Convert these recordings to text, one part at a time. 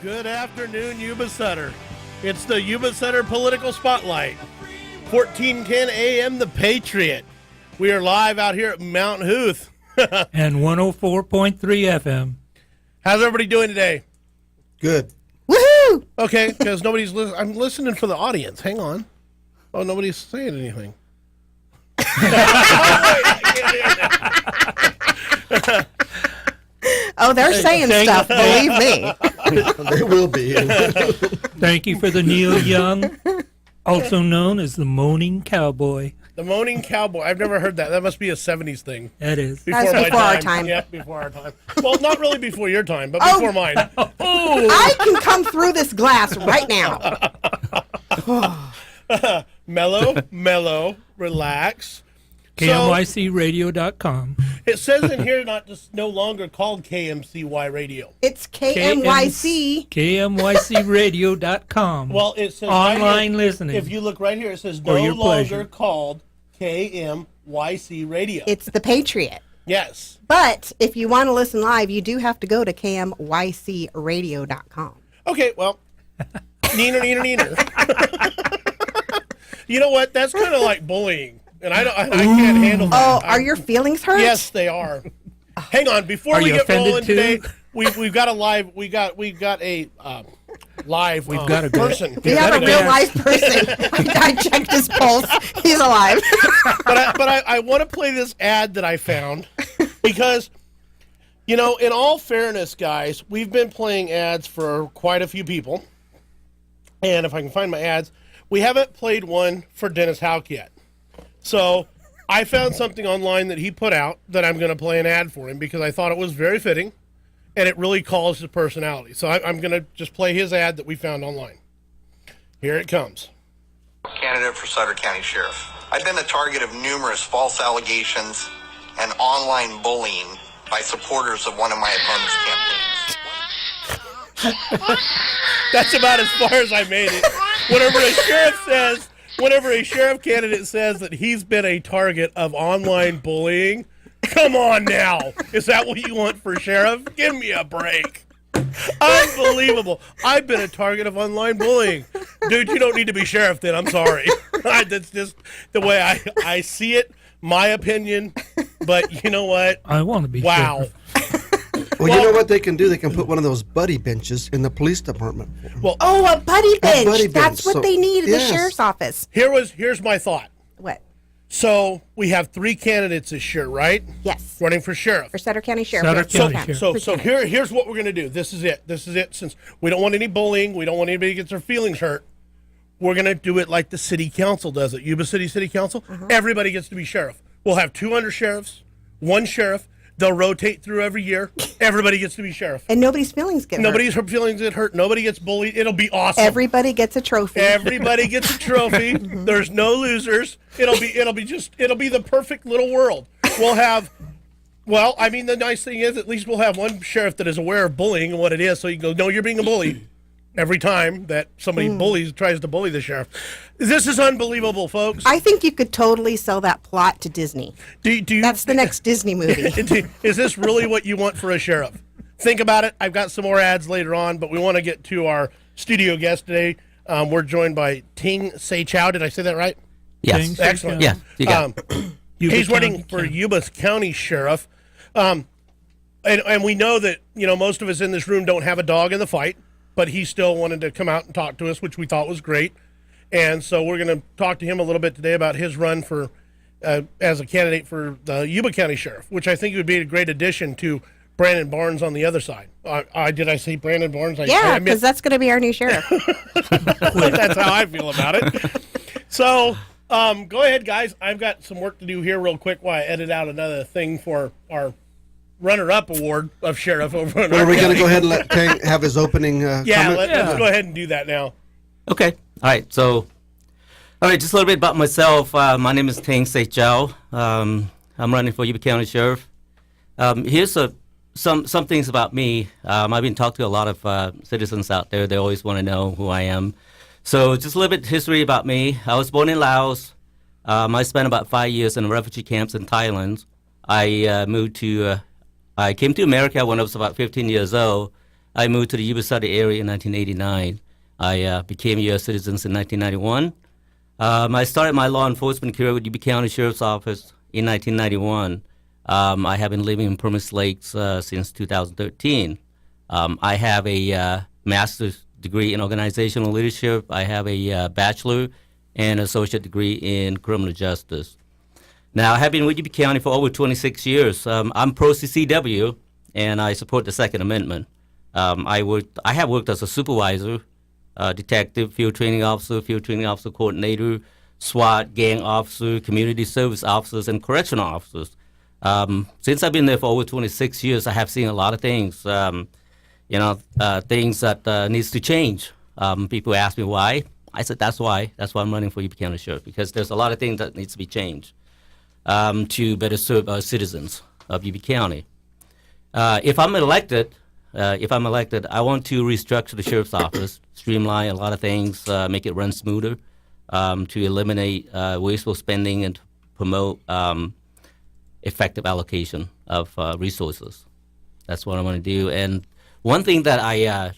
Good afternoon, Yuba Sutter. It's the Yuba Sutter Political Spotlight. 1410 AM, The Patriot. We are live out here at Mount Huth. And 104.3 FM. How's everybody doing today? Good. Woohoo! Okay, because nobody's listening. I'm listening for the audience. Hang on. Oh, nobody's saying anything. Oh, they're saying stuff, believe me. They will be. Thank you for the Neil Young, also known as the Moaning Cowboy. The Moaning Cowboy. I've never heard that. That must be a 70s thing. That is. That's my before our time. Yep, before our time. Well, not really before your time, but before mine. I can come through this glass right now. Mellow, relax. KMYCradio.com. It says in here no longer called KMCY Radio. It's KMYC. KMYCradio.com. Well, it says online right here, listening. If you look right here, it says For no your longer pleasure. called KMYC Radio. It's the Patriot. Yes. But if you want to listen live, you do have to go to KMYCradio.com. Okay, well, neener. You know what? That's kind of like bullying. And I can't handle that. Oh, are your feelings hurt? Yes, they are. Hang on, before Are we you get offended rolling too? today, we've got a live live person. We have a real live person. I checked his pulse. He's alive. But I want to play this ad that I found because, in all fairness, guys, we've been playing ads for quite a few people, and if I can find my ads, we haven't played one for Dennis Houck yet. So I found something online that he put out that I'm going to play an ad for him because I thought it was very fitting, and it really calls his personality. So I'm going to just play his ad that we found online. Here it comes. Candidate for Sutter County Sheriff. I've been the target of numerous false allegations and online bullying by supporters of one of my opponent's campaigns. That's about as far as I made it. Whenever a sheriff candidate says that he's been a target of online bullying, come on now. Is that what you want for sheriff? Give me a break. Unbelievable. I've been a target of online bullying. Dude, you don't need to be sheriff then. I'm sorry. That's just the way I see it, my opinion. But you know what? I want to be Wow. sheriff. Well, you know what they can do? They can put one of those buddy benches in the police department. Well, Oh, a buddy bench. buddy That's bench. what they need in Yes. the sheriff's office. here's my thought. What? So we have 3 candidates this year, right? Yes. Running for sheriff. For Sutter County Sheriff. Sutter Yes. County Okay. So here's what we're going to do. This is it. Since we don't want any bullying, we don't want anybody to get their feelings hurt, we're going to do it like the city council does it. Yuba City Council. Everybody gets to be sheriff. We'll have 2 under sheriffs, 1 sheriff. They'll rotate through every year. Everybody gets to be sheriff. And nobody's feelings get hurt. Nobody's feelings get hurt. Nobody gets bullied. It'll be awesome. Everybody gets a trophy. Everybody gets a trophy. There's no losers. It'll be the perfect little world. We'll have, the nice thing is at least we'll have one sheriff that is aware of bullying and what it is, so you can go, no, you're being a bully every time that somebody tries to bully the sheriff. This is unbelievable, folks. I think you could totally sell that plot to Disney. Do you, That's the next Disney movie. Is this really what you want for a sheriff? Think about it. I've got some more ads later on, but we want to get to our studio guest today. We're joined by Teng Saechao. Did I say that right? Yes. Excellent. Yeah, you got it. Yuba He's running County for County. Yuba County Sheriff. And we know that, most of us in this room don't have a dog in the fight, but he still wanted to come out and talk to us, which we thought was great. And so we're going to talk to him a little bit today about his run for as a candidate for the Yuba County Sheriff, which I think would be a great addition to Brandon Barnes on the other side. Did I say Brandon Barnes? Yeah, because that's going to be our new sheriff. That's how I feel about it. So go ahead, guys. I've got some work to do here real quick while I edit out another thing for our runner-up award of sheriff over in Well, are we going to county. go ahead and let Teng have his opening Yeah, comment? let's go ahead and do that now. Okay. All right. So, just a little bit about myself. My name is Teng Saechao. I'm running for Yuba County Sheriff. Here's some things about me. I've been talking to a lot of citizens out there. They always want to know who I am. So just a little bit history about me. I was born in Laos. I spent about 5 years in refugee camps in Thailand. I came to America when I was about 15 years old. I moved to the Yuba Sutter area in 1989. I became a U.S. citizen in 1991. I started my law enforcement career with Yuba County Sheriff's Office in 1991. I have been living in Permis Lakes since 2013. I have a master's degree in organizational leadership. I have a bachelor and associate degree in criminal justice. Now, I have been with Yuba County for over 26 years. I'm pro-CCW, and I support the Second Amendment. I have worked as a supervisor, detective, field training officer coordinator, SWAT, gang officer, community service officers, and correctional officers. Since I've been there for over 26 years, I have seen a lot of things, things that needs to change. People ask me why. I said, that's why. That's why I'm running for Yuba County Sheriff, because there's a lot of things that needs to be changed to better serve our citizens of Yuba County. If I'm elected, I want to restructure the sheriff's office, streamline a lot of things, make it run smoother, to eliminate wasteful spending and to promote effective allocation of resources. That's what I want to do. And one thing that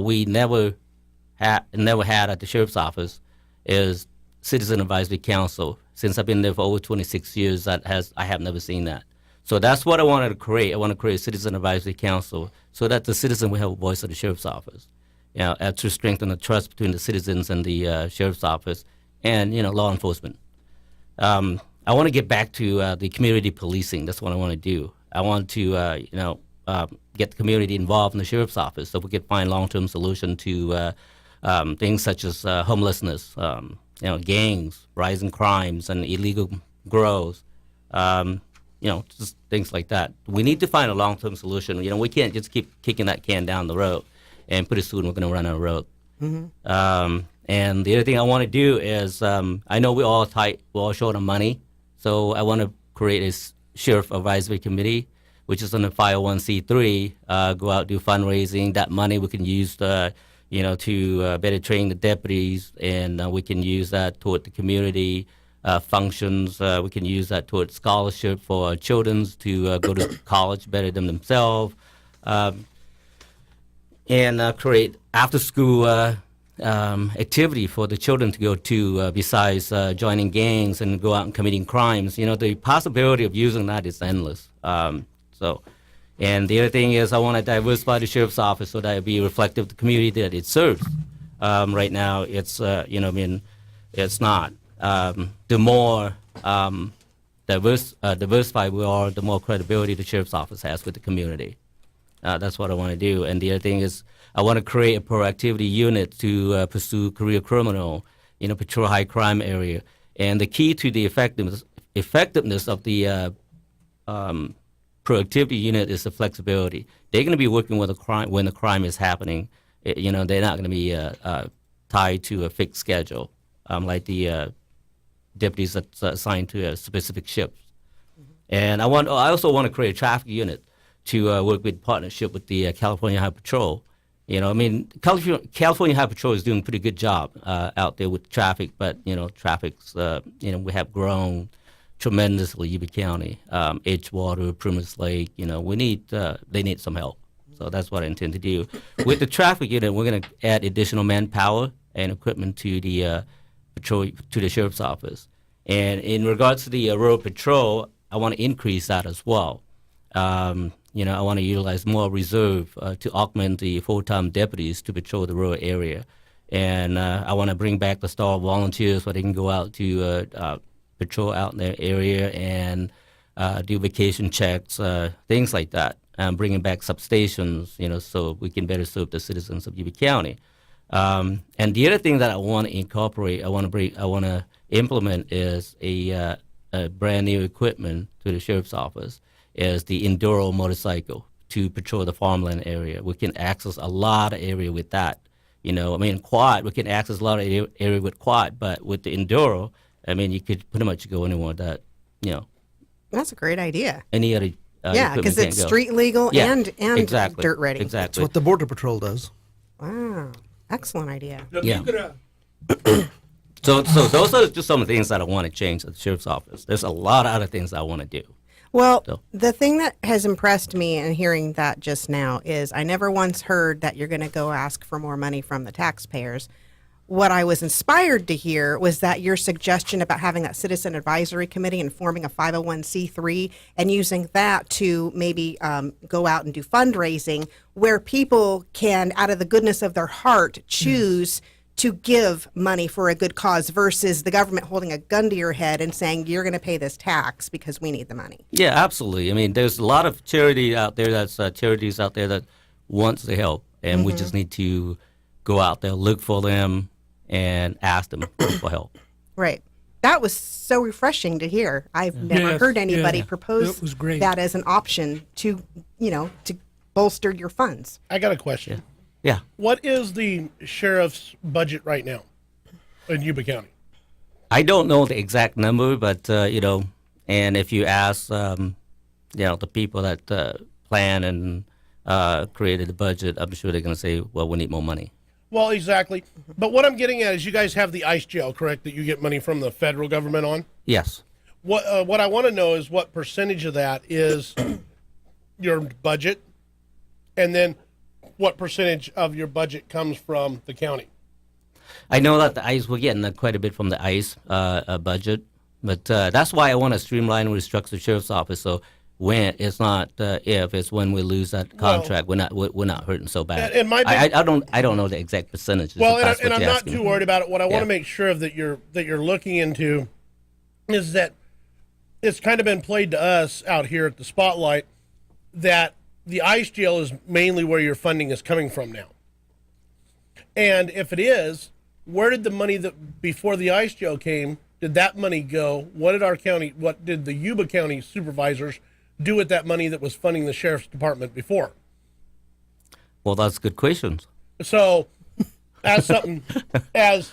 we never had at the sheriff's office is Citizen Advisory Council. Since I've been there for over 26 years, I have never seen that. So that's what I wanted to create. I want to create a Citizen Advisory Council so that the citizen will have a voice at the sheriff's office. To strengthen the trust between the citizens and the sheriff's office and law enforcement. I want to get back to the community policing. That's what I want to do. I want to get the community involved in the sheriff's office so we can find long-term solution to things such as homelessness, gangs, rising crimes, and illegal grows. Just things like that. We need to find a long-term solution. We can't just keep kicking that can down the road, and pretty soon we're going to run out of road. Mm-hmm. And the other thing I want to do is, I know we're all tight, we're all short on money, so I want to create a Sheriff Advisory Committee, which is on the 501c3, go out, do fundraising. That money we can use to better train the deputies, and we can use that toward the community functions. We can use that toward scholarship for children to go to college better than themselves, and create after-school activity for the children to go to besides joining gangs and go out and committing crimes. The possibility of using that is endless. And the other thing is I want to diversify the sheriff's office so that it be reflective of the community that it serves. Right now, it's it's not. The more diversified we are, the more credibility the sheriff's office has with the community. That's what I want to do. And the other thing is I want to create a proactivity unit to pursue career criminal, patrol high crime area. And the key to the effectiveness of the proactivity unit is the flexibility. They're going to be working with a crime when the crime is happening. They're not going to be tied to a fixed schedule like the deputies that's assigned to a specific shifts. Mm-hmm. And I also want to create a traffic unit to work with partnership with the California Highway Patrol. California Highway Patrol is doing a pretty good job out there with traffic, but traffic's we have grown tremendously. Yuba County, Edgewater, Permis Lake, they need some help. So that's what I intend to do. With the traffic unit, we're going to add additional manpower and equipment to the patrol, to the sheriff's office. And in regards to the road patrol, I want to increase that as well. I want to utilize more reserve to augment the full-time deputies to patrol the rural area. And I want to bring back the star volunteers so they can go out to patrol out in their area and do vacation checks, things like that. Bringing back substations, so we can better serve the citizens of Yuba County. And the other thing that I want to incorporate, I want to implement is a brand new equipment to the sheriff's office is the Enduro motorcycle to patrol the farmland area. We can access a lot of area with that. Quad, we can access a lot of area with quad, but with the Enduro, you could pretty much go anywhere that, That's a great idea. any other Because it's street legal and exactly, dirt ready. Exactly. That's what the Border Patrol does. Wow. Excellent idea. Yeah. So those are just some of the things that I want to change at the sheriff's office. There's a lot of other things I want to do. Well, So- the thing that has impressed me in hearing that just now is I never once heard that you're going to go ask for more money from the taxpayers. What I was inspired to hear was that your suggestion about having that citizen advisory committee and forming a 501c3 and using that to maybe go out and do fundraising where people can, out of the goodness of their heart, choose to give money for a good cause versus the government holding a gun to your head and saying you're going to pay this tax because we need the money. Yeah, absolutely. I mean, there's a lot of charity out there charities out there that wants to help, and we just need to go out there, look for them, and ask them for help. Right. That was so refreshing to hear. I've never Yes, heard anybody yeah. propose That was great. that as an option to, to bolster your funds. I got a question. Yeah. What is the sheriff's budget right now in Yuba County? I don't know the exact number, but and if you ask, the people that plan and created the budget, I'm sure they're going to say, "Well, we need more money." Well, exactly. But what I'm getting at is you guys have the ICE jail, correct, that you get money from the federal government on? Yes. What I want to know is what percentage of that is your budget, and then what percentage of your budget comes from the county? I know that the ICE, we're getting quite a bit from the ICE budget, but that's why I want to streamline and restructure the sheriff's office. So when it's not if, it's when we lose that contract, we're not hurting so bad. And my big- I don't know the exact percentages. Well, if that's and what I'm you're not asking. too worried about it. What I want Yeah. to make sure of that you're looking into is that it's kind of been played to us out here at the Spotlight that the ICE jail is mainly where your funding is coming from now. And if it is, where did the money that before the ICE jail came, did that money go? What did the Yuba County supervisors do with that money that was funding the sheriff's department before? Well, that's good questions. So, as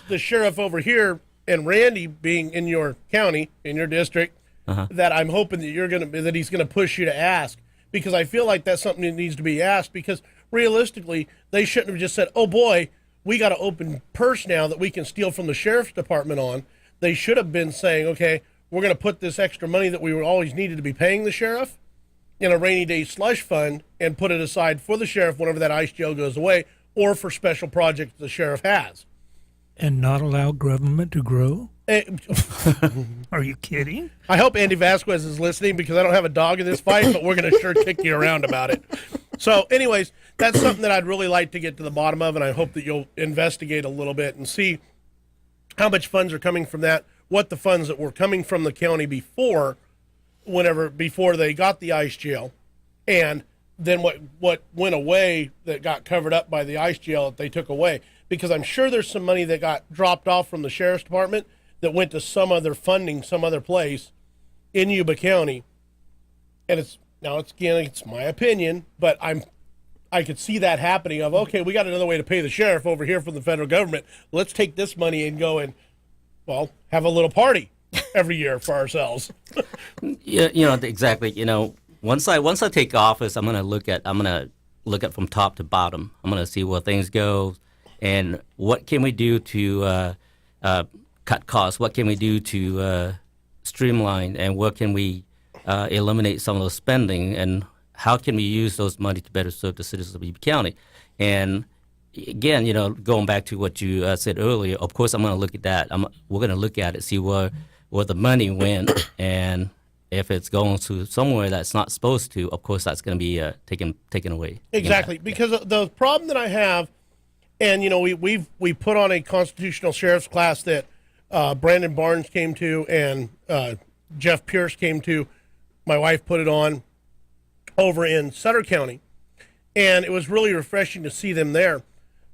the sheriff over here and Randy being in your county, in your district, that I'm hoping that he's gonna push you to ask, because I feel like that's something that needs to be asked, because realistically, they shouldn't have just said, "Oh boy, we got an open purse now that we can steal from the sheriff's department on." They should have been saying, "Okay, we're gonna put this extra money that we were always needed to be paying the sheriff in a rainy day slush fund and put it aside for the sheriff whenever that ICE jail goes away, or for special projects the sheriff has." And not allow government to grow? Eh, Are you kidding? I hope Andy Vasquez is listening, because I don't have a dog in this fight, but we're going to sure kick you around about it. So anyways, that's something that I'd really like to get to the bottom of, and I hope that you'll investigate a little bit and see how much funds are coming from that, what the funds that were coming from the county before they got the ICE jail, and then what went away that got covered up by the ICE jail that they took away. Because I'm sure there's some money that got dropped off from the sheriff's department that went to some other funding, some other place in Yuba County. And it's my opinion, but I could see that happening of, okay, we got another way to pay the sheriff over here from the federal government. Let's take this money and go and, well, have a little party every year for ourselves. Yeah, exactly. Once I take office, I'm gonna look at from top to bottom. I'm gonna see where things go, and what can we do to cut costs? What can we do to streamline? And what can we eliminate some of those spending? And how can we use those money to better serve the citizens of Yuba County? And again, going back to what you said earlier, of course, I'm going to look at that. We're going to look at it, see where the money went, and if it's going to somewhere that's not supposed to, of course, that's going to be taken away. Exactly, because the problem that I have, and we put on a constitutional sheriff's class that Brandon Barnes came to and Jeff Pierce came to. My wife put it on over in Sutter County, and it was really refreshing to see them there.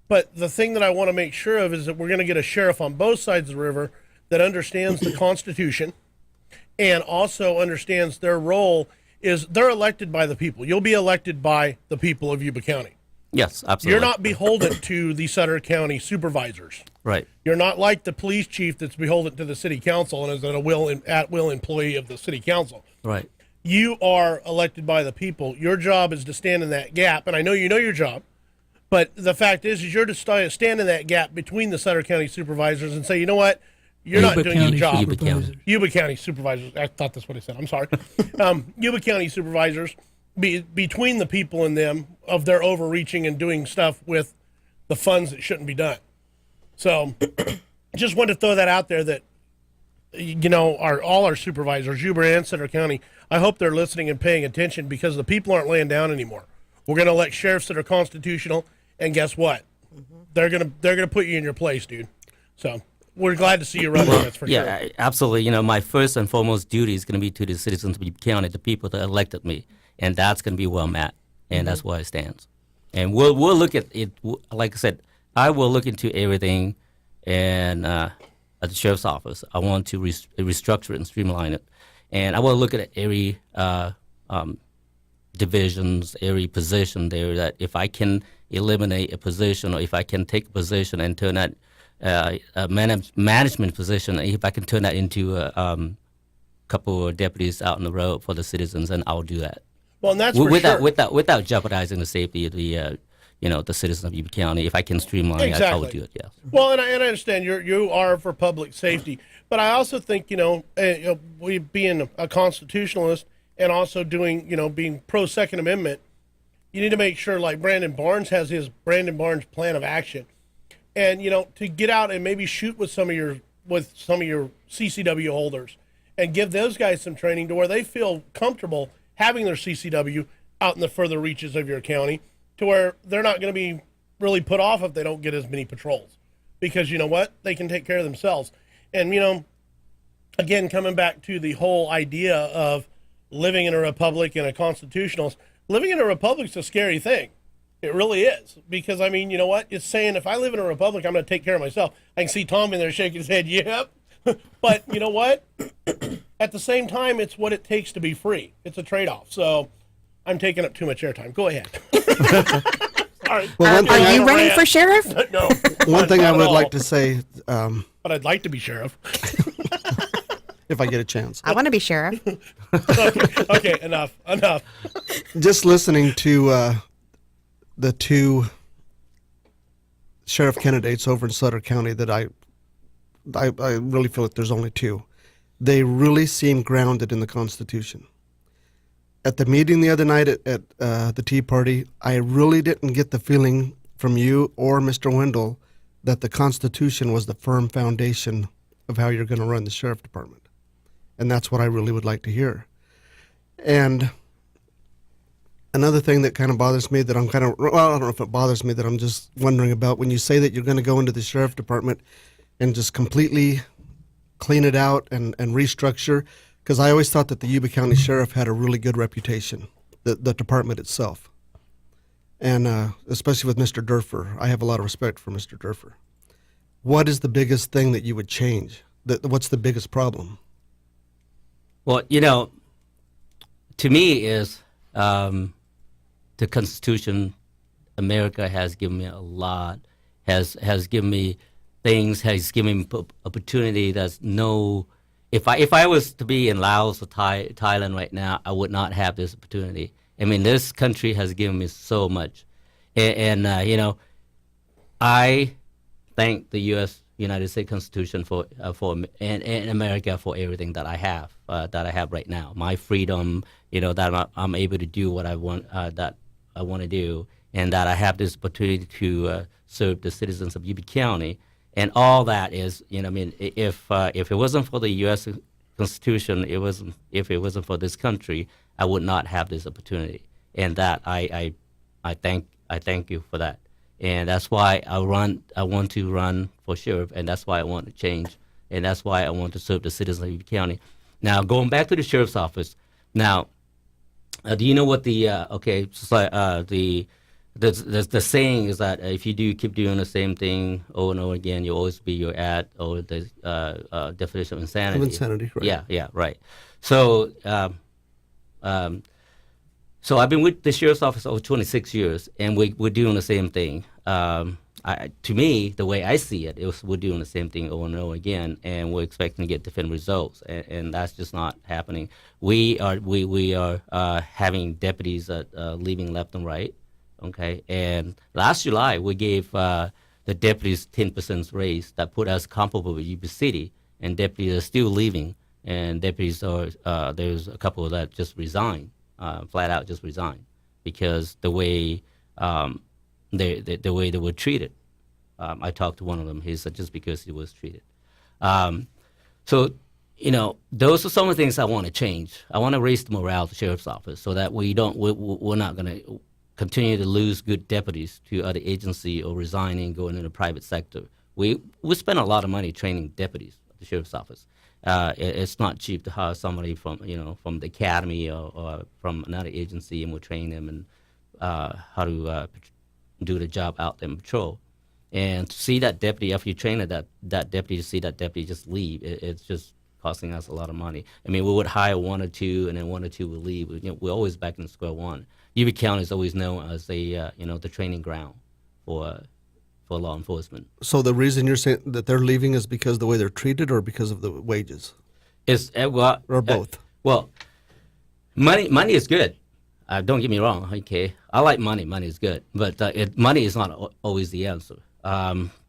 But the thing that I want to make sure of is that we're going to get a sheriff on both sides of the river that understands the Constitution and also understands their role is they're elected by the people. You'll be elected by the people of Yuba County. Yes, absolutely. You're not beholden to the Sutter County supervisors. Right. You're not like the police chief that's beholden to the city council and is at-will employee of the city council. Right. You are elected by the people. Your job is to stand in that gap, and I know you know your job, but the fact is you're to stand in that gap between the Sutter County supervisors and say, you know what, You're not Yuba doing your County job. Yuba County. Supervisors. Yuba County supervisors. I thought that's what I said. I'm sorry. Yuba County supervisors, between the people and them, of their overreaching and doing stuff with the funds that shouldn't be done. So, just wanted to throw that out there that, you know, all our supervisors, Yuba and Sutter County, I hope they're listening and paying attention, because the people aren't laying down anymore. We're going to elect sheriffs that are constitutional, and guess what? They're gonna put you in your place, dude. So we're glad to see you running. That's for sure. Yeah, absolutely. You know, my first and foremost duty is going to be to the citizens of Yuba County, the people that elected me, and that's going to be where I'm at, and that's where I stand. And we'll look at it. Like I said, I will look into everything, and at the sheriff's office, I want to restructure it and streamline it, and I will look at every divisions, every position there. That if I can eliminate a position, or if I can take a position and turn that a management position, if I can turn that into a couple of deputies out on the road for the citizens, and I'll do that. Well, and that's for without, sure. without jeopardizing the safety of the the citizens of Yuba County. If I can streamline it, I Exactly. will do it. Yes. Well, and I understand you are for public safety, but I also think we being a constitutionalist and also doing being pro Second Amendment, you need to make sure, like Brandon Barnes has his Brandon Barnes plan of action, and to get out and maybe shoot with some of your CCW holders, and give those guys some training to where they feel comfortable having their CCW out in the further reaches of your county, to where they're not going to be really put off if they don't get as many patrols, because you know what, they can take care of themselves. And again, coming back to the whole idea of living in a republic and a constitutionalist, living in a republic's a scary thing. It really is, because you know what, it's saying if I live in a republic, I'm going to take care of myself. I can see Tom in there shaking his head, yep. But you know what? At the same time, it's what it takes to be free. It's a trade-off. So I'm taking up too much airtime. Go ahead. Sorry. Well, one thing Are you I- running for sheriff? No. One thing I Not at would all. like to say, But I'd like to be sheriff. if I get a chance, I want to be sheriff. Okay, enough. just listening to the two sheriff candidates over in Sutter County, that I really feel that there's only two. They really seem grounded in the Constitution. At the meeting the other night at the Tea Party, I really didn't get the feeling from you or Mr. Wendell that the Constitution was the firm foundation of how you're going to run the sheriff department. And that's what I really would like to hear. And another thing that kind of bothers me, that I'm I don't know if it bothers me, that I'm just wondering about, when you say that you're going to go into the sheriff department and just completely clean it out and restructure, because I always thought that the Yuba County Sheriff had a really good reputation, the department itself. And especially with Mr. Durfer, I have a lot of respect for Mr. Durfer. What is the biggest thing that you would change? What's the biggest problem? Well, to me is the Constitution. America has given me a lot, has given me things, has given me opportunity. That's no. If I was to be in Laos or Thailand right now, I would not have this opportunity. I mean, this country has given me so much, and I thank the United States Constitution for and America for everything that I have right now. My freedom, that I'm able to do what I want, that I want to do, and that I have this opportunity to serve the citizens of Yuba County. And all that is, if it wasn't for the U.S. Constitution, if it wasn't for this country, I would not have this opportunity. And that I thank you for that. And that's why I want to run for sheriff, and that's why I want to change, and that's why I want to serve the citizens of Yuba County. Now, going back to the sheriff's office. Now, do you know what the the saying is that if you keep doing the same thing over and over again, you'll always be your ad, or the definition of insanity. Of insanity, right. Yeah, right. So, so I've been with the sheriff's office over 26 years, and we're doing the same thing. To me, the way I see it, we're doing the same thing over and over again, and we're expecting to get different results, and that's just not happening. We are having deputies leaving left and right. Okay, and last July we gave the deputies 10% raise that put us comparable with Yuba City, and deputies are still leaving, and deputies are there's a couple that just resigned, flat out just resigned, because the way the way they were treated. I talked to one of them. He said just because he was treated. So, those are some of the things I want to change. I want to raise the morale of the sheriff's office so that we're not going to continue to lose good deputies to other agency or resigning, going into the private sector. We spend a lot of money training deputies at the sheriff's office. It's not cheap to hire somebody from the academy or from another agency, and we'll train them and how to do the job out there in patrol. And to see that deputy, after you train that deputy, to see that deputy just leave, it's just costing us a lot of money. I mean, we would hire one or two, and then one or two would leave. We're always back in square one. Yuba County is always known as the training ground for law enforcement. So the reason you're saying that they're leaving is because of the way they're treated, or because of the wages, or both? Well, money is good. Don't get me wrong. Okay, I like money. Money is good, but money is not always the answer.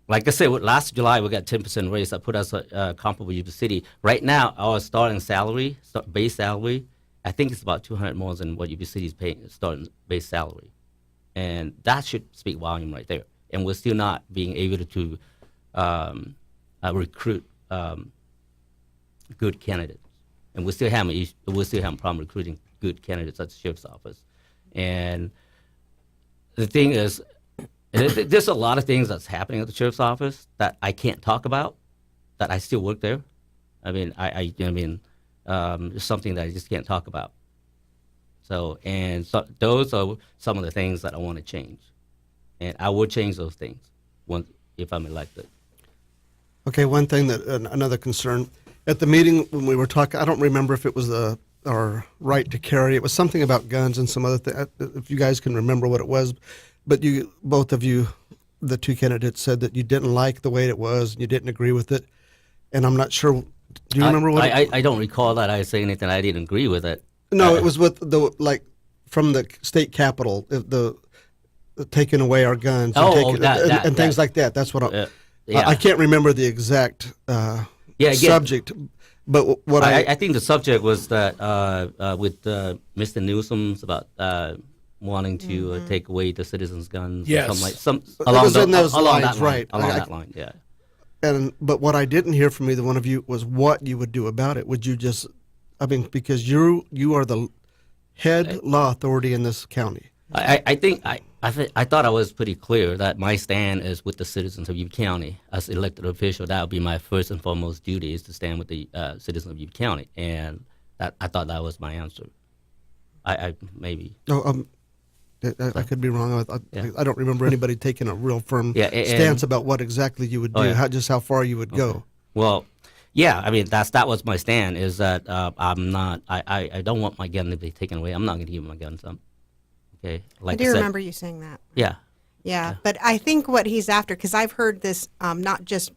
Like I said, last July we got 10% raise. That put us comparable with Yuba City. Right now, our starting salary, base salary, I think it's about 200 more than what Yuba City is paying starting base salary, and that should speak volume right there. And we're still not being able to recruit good candidates, and we're still having a problem recruiting good candidates at the sheriff's office. And the thing is, there's a lot of things that's happening at the sheriff's office that I can't talk about, that I still work there. I mean, it's something that I just can't talk about. So those are some of the things that I want to change, and I will change those things if I'm elected. Okay, one thing another concern at the meeting when we were talking, I don't remember if it was our right to carry. It was something about guns and some other thing. If you guys can remember what it was, but both of you, the two candidates, said that you didn't like the way it was and you didn't agree with it. And I'm not sure. Do you remember what? I don't recall that I say anything. I didn't agree with it. No, it was with from the state capitol, the taking away our guns and things like that. That's what I can't remember the exact subject. But what I think the subject was that with Mr. Newsom's about wanting to take away the citizens' guns. Yes. Or something along those lines, that line, right? Along that line, yeah. But what I didn't hear from either one of you was what you would do about it. Would you just, because you are the head law authority in this county. I thought I was pretty clear that my stand is with the citizens of Yuba County. As elected official, that would be my first and foremost duty, is to stand with the citizens of Yuba County, and I thought that was my answer. I maybe. I could be wrong. I don't remember anybody taking a real firm stance about what exactly you would do, how far you would go. Well, yeah, that was my stand, is that I'm not, I don't want my gun to be taken away. I'm not going to give my guns up. Okay, I do remember you saying that. Yeah, but I think what he's after, because I've heard this not just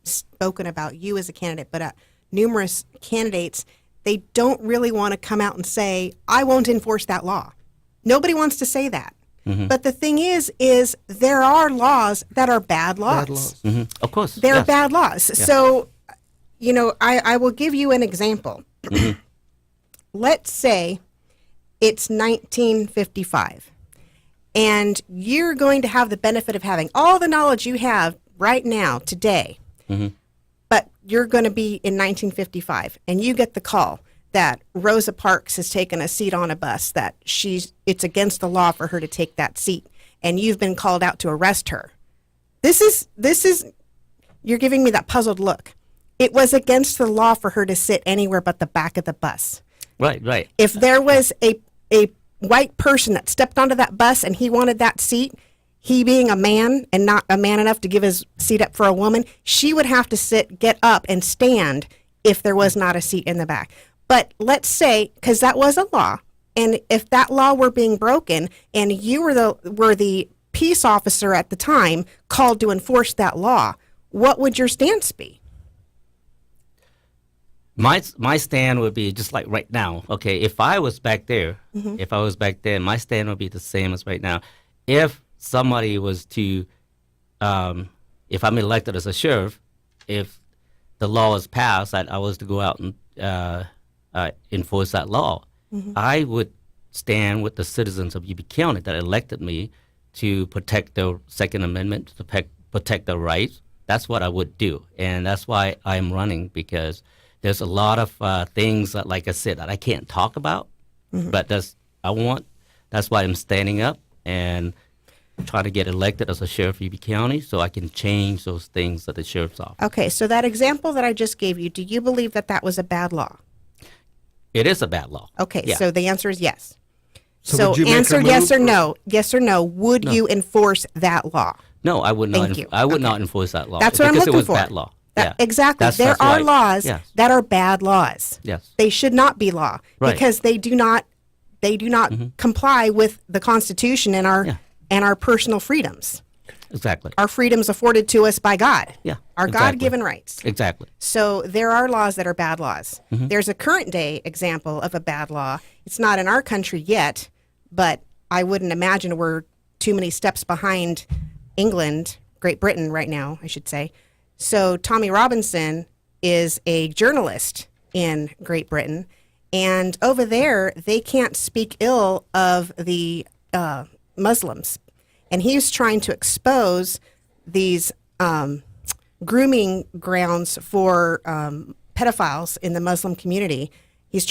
spoken about you as a candidate, but numerous candidates, they don't really want to come out and say, I won't enforce that law. Nobody wants to say that. Mm-hmm. But the thing is there are laws that are bad laws. Bad laws. Mm-hmm. Of course. They're bad laws. Yeah. So, I will give you an example. Mm-hmm. Let's say it's 1955, and you're going to have the benefit of having all the knowledge you have right now, today, but you're going to be in 1955, and you get the call that Rosa Parks has taken a seat on a bus, that it's against the law for her to take that seat, and you've been called out to arrest her. This is you're giving me that puzzled look. It was against the law for her to sit anywhere but the back of the bus. Right. If there was a white person that stepped onto that bus and he wanted that seat, he being a man and not a man enough to give his seat up for a woman, she would have to get up and stand if there was not a seat in the back. But let's say, because that was a law, and if that law were being broken and you were the peace officer at the time called to enforce that law, what would your stance be? My stand would be just like right now. Okay, if I was back there, my stand would be the same as right now. If somebody was to, if I'm elected as a sheriff, if the law is passed that I was to go out and enforce that law, I would stand with the citizens of Yuba County that elected me to protect their Second Amendment, to protect their rights. That's what I would do, and that's why I'm running, because there's a lot of things that, like I said, that I can't talk about, but that's why I'm standing up and trying to get elected as a sheriff of Yuba County so I can change those things at the sheriff's office. Okay, so that example that I just gave you, do you believe that that was a bad law? It is a bad law. Okay, Yeah. so the answer is yes. So So would you make answer a yes or move, or- no. Yes or no. Would you enforce that law? No, I would not. Thank you. I would Okay. not enforce that law That's what I'm because looking it was for. bad law. That- Yeah. Exactly. That's There are right. laws Yes. that are bad laws. Yes. They should not be law Right. because they do not comply with the Constitution and Yeah. our personal freedoms. Exactly. Our freedoms afforded to us by God. Yeah. Our exactly. God-given rights. Exactly. So there are laws that are bad laws. There's a current day example of a bad law. It's not in our country yet, but I wouldn't imagine we're too many steps behind England, Great Britain right now, I should say. So Tommy Robinson is a journalist in Great Britain, and over there they can't speak ill of the Muslims, and he's trying to expose these grooming grounds for pedophiles in the Muslim community. He's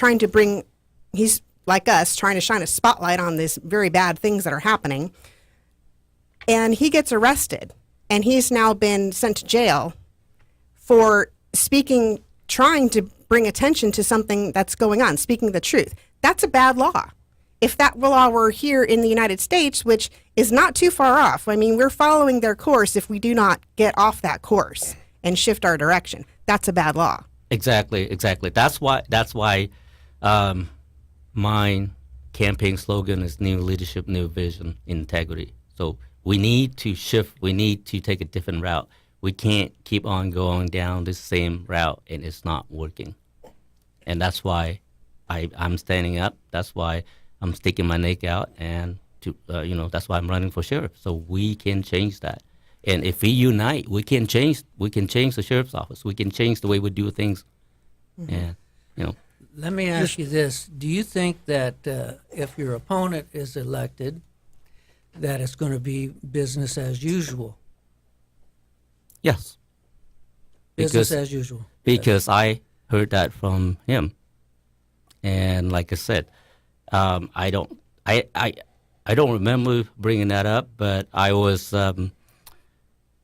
like us, trying to shine a spotlight on these very bad things that are happening. And he gets arrested, and he's now been sent to jail for trying to bring attention to something that's going on, speaking the truth. That's a bad law. If that law were here in the United States, which is not too far off, I mean, we're following their course if we do not get off that course and shift our direction. That's a bad law. Exactly. That's why my campaign slogan is new leadership, new vision, integrity. So we need to shift. We need to take a different route. We can't keep on going down the same route, and it's not working. And that's why I'm standing up. That's why I'm sticking my neck out, and that's why I'm running for sheriff. So we can change that. And if we unite, we can change. We can change the sheriff's office. We can change the way we do things. And Let me ask you this. Do you think that if your opponent is elected, that it's going to be business as usual? yes, Business as usual. because I heard that from him, and like I said, I don't remember bringing that up, but I was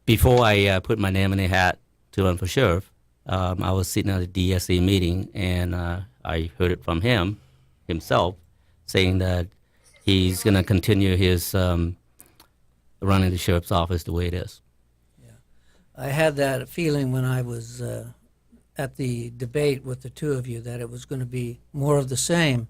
before I put my name in the hat to run for sheriff. I was sitting at a DSA meeting, and I heard it from himself, saying that he's going to continue his running the sheriff's office the way it is. I had that feeling when I was at the debate with the two of you that it was going to be more of the same.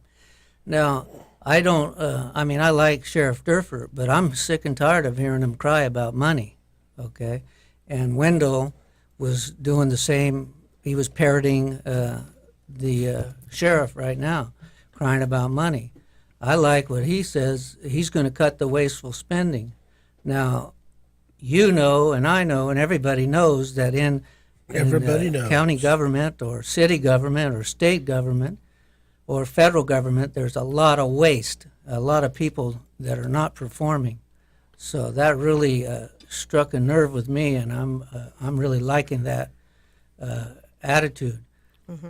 Now, I don't, I like Sheriff Durford, but I'm sick and tired of hearing him cry about money, okay? And Wendell was doing the same. He was parroting the sheriff right now, crying about money. I like what he says. He's going to cut the wasteful spending. Now, you know, and I know, and everybody knows that in county government or city government or state government or federal government, there's a lot of waste, a lot of people that are not performing. So that really struck a nerve with me, and I'm really liking that attitude.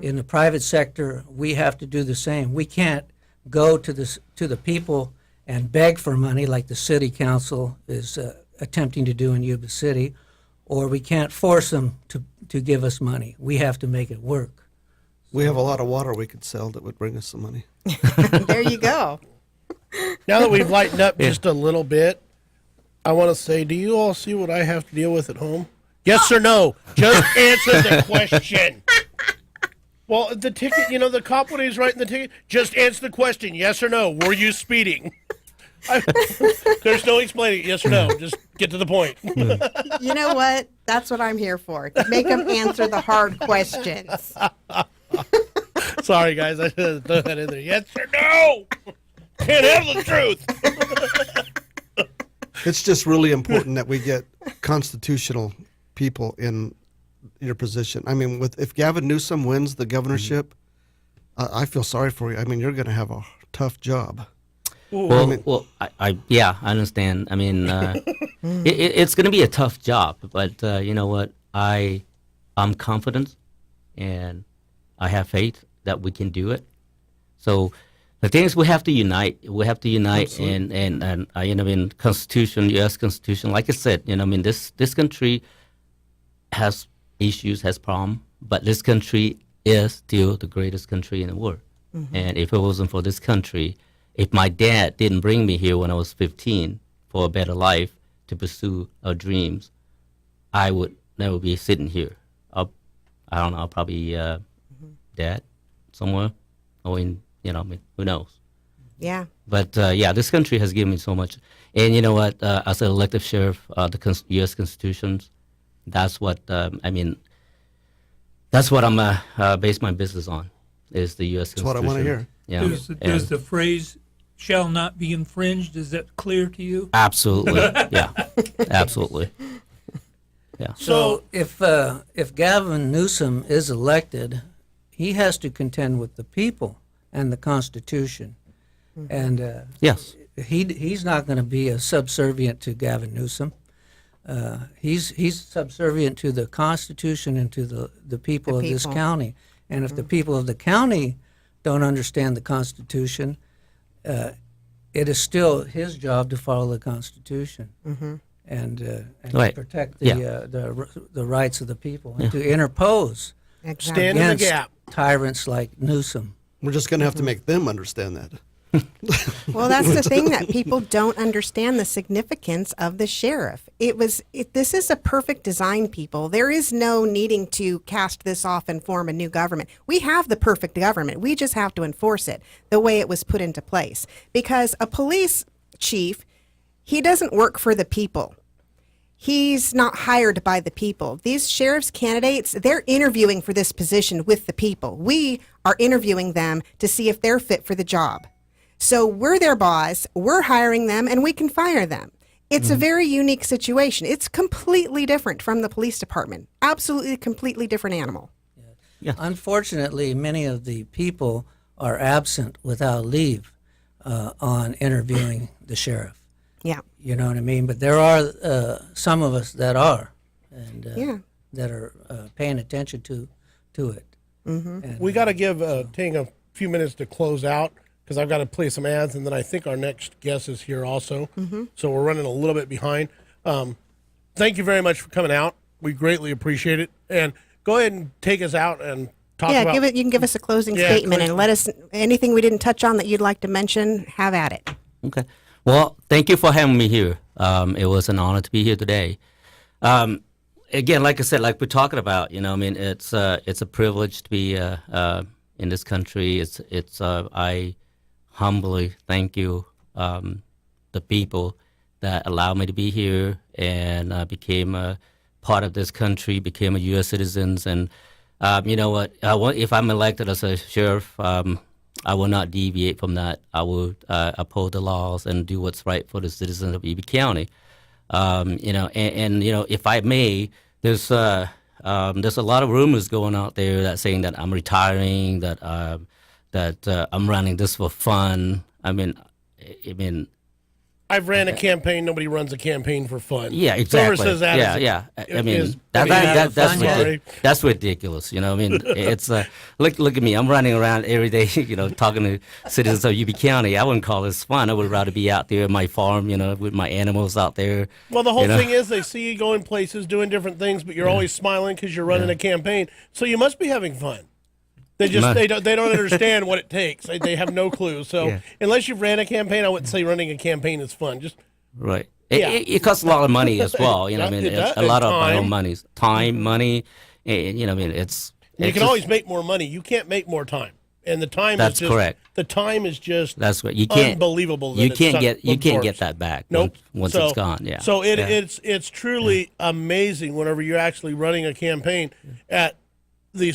In the private sector, we have to do the same. We can't go to the people and beg for money like the city council is attempting to do in Yuba City, or we can't force them to give us money. We have to make it work. We have a lot of water we could sell that would bring us some money. There you go. Now that we've lightened up just a little bit, I want to say, do you all see what I have to deal with at home? Yes or no? Just answer the question. Well, the ticket, the cop when he's writing the ticket, just answer the question, yes or no. Were you speeding? There's no explaining, yes or no. Just get to the point. You know what? That's what I'm here for. To make them answer the hard questions. Sorry, guys. I should throw that in there. Yes or no? Can't handle the truth. It's just really important that we get constitutional people in your position. I mean, if Gavin Newsom wins the governorship, I feel sorry for you. I mean, you're going to have a tough job. Well, I understand. I mean, it's going to be a tough job, but you know what? I'm confident, and I have faith that we can do it. So the thing is, we have to unite. We have to unite, and you know, in Constitution, U.S. Constitution, like I said, you know, I mean, this country has issues, has problem, but this country is still the greatest country in the world. And if it wasn't for this country, if my dad didn't bring me here when I was 15 for a better life to pursue our dreams, I would never be sitting here. I don't know, I'll probably dead somewhere, or in, you know, I mean, who knows? Yeah. But yeah, this country has given me so much. And you know what? As an elected sheriff, the U.S. Constitution, that's what I mean. That's what I'm base my business on. Is the U.S. That's what I Constitution. want to hear. Yeah. Does the phrase "shall not be infringed" is that clear to you? Absolutely. Yeah. Absolutely. Yeah. So if Gavin Newsom is elected, he has to contend with the people and the Constitution, and Yes. he's not going to be subservient to Gavin Newsom. He's subservient to the Constitution and to the people of this people. county. And if the people of the county don't understand the Constitution, it is still his job to follow the Constitution and Right. protect Yeah. the rights of the people and to interpose Exactly. Stand in the against gap. tyrants like Newsom. We're just going to have to make them understand that. Well, that's the thing that people don't understand the significance of the sheriff. This is a perfect design, people. There is no needing to cast this off and form a new government. We have the perfect government. We just have to enforce it the way it was put into place. Because a police chief, he doesn't work for the people. He's not hired by the people. These sheriff's candidates, they're interviewing for this position with the people. We are interviewing them to see if they're fit for the job. So we're their boss, we're hiring them, and we can fire them. It's a very unique situation. It's completely different from the police department. Absolutely completely different animal. Unfortunately, many of the people are absent without leave on interviewing the sheriff. Yeah. You know what I mean? But there are some of us that are, and that are paying attention to it. And, We got to give Teng a few minutes to close out because I've got to play some ads, and then I think our next guest is here also. So we're running a little bit behind. Thank you very much for coming out. We greatly appreciate it. And go ahead and take us out and talk about. You can give us a closing statement and let us anything we didn't touch on that you'd like to mention. Have at it. Okay. Well, thank you for having me here. It was an honor to be here today. Again, like I said, like we're talking about, you know, I mean, it's a privilege to be in this country. I humbly thank you, the people that allowed me to be here and became a part of this country, became a U.S. citizens. And you know what? If I'm elected as a sheriff, I will not deviate from that. I will uphold the laws and do what's right for the citizens of Yuba County. You know, and you know, if I may, there's a lot of rumors going out there that saying that I'm retiring, that I'm running this for fun. I mean, I've ran a campaign. Nobody runs a campaign for fun. yeah, exactly. Whoever says that yeah. I mean, is- that's ridiculous. You know, I mean, it's look at me. I'm running around every day. You know, talking to citizens of Yuba County. I wouldn't call this fun. I would rather be out there at my farm. You know, with my animals out there. Well, the whole you know? thing is they see you going places, doing different things, but you're always smiling because you're running a campaign. So you must be having fun. They just they don't understand what it takes. They have no clue. So unless you've ran a campaign, I wouldn't say running a campaign is fun. Just Right. Yeah. It costs a lot of money as well. You know, I mean, It does. a lot of my Time. own money, time, money. And, you know, I mean, you can always make more money. You can't make more time, and the time That's is just, correct. The time is just That's what you can't. unbelievable. that You it's can't such get. You can't absorbs. get that back. Nope. Once So- it's gone. Yeah. So Yeah. it's truly amazing whenever you're actually running a campaign at the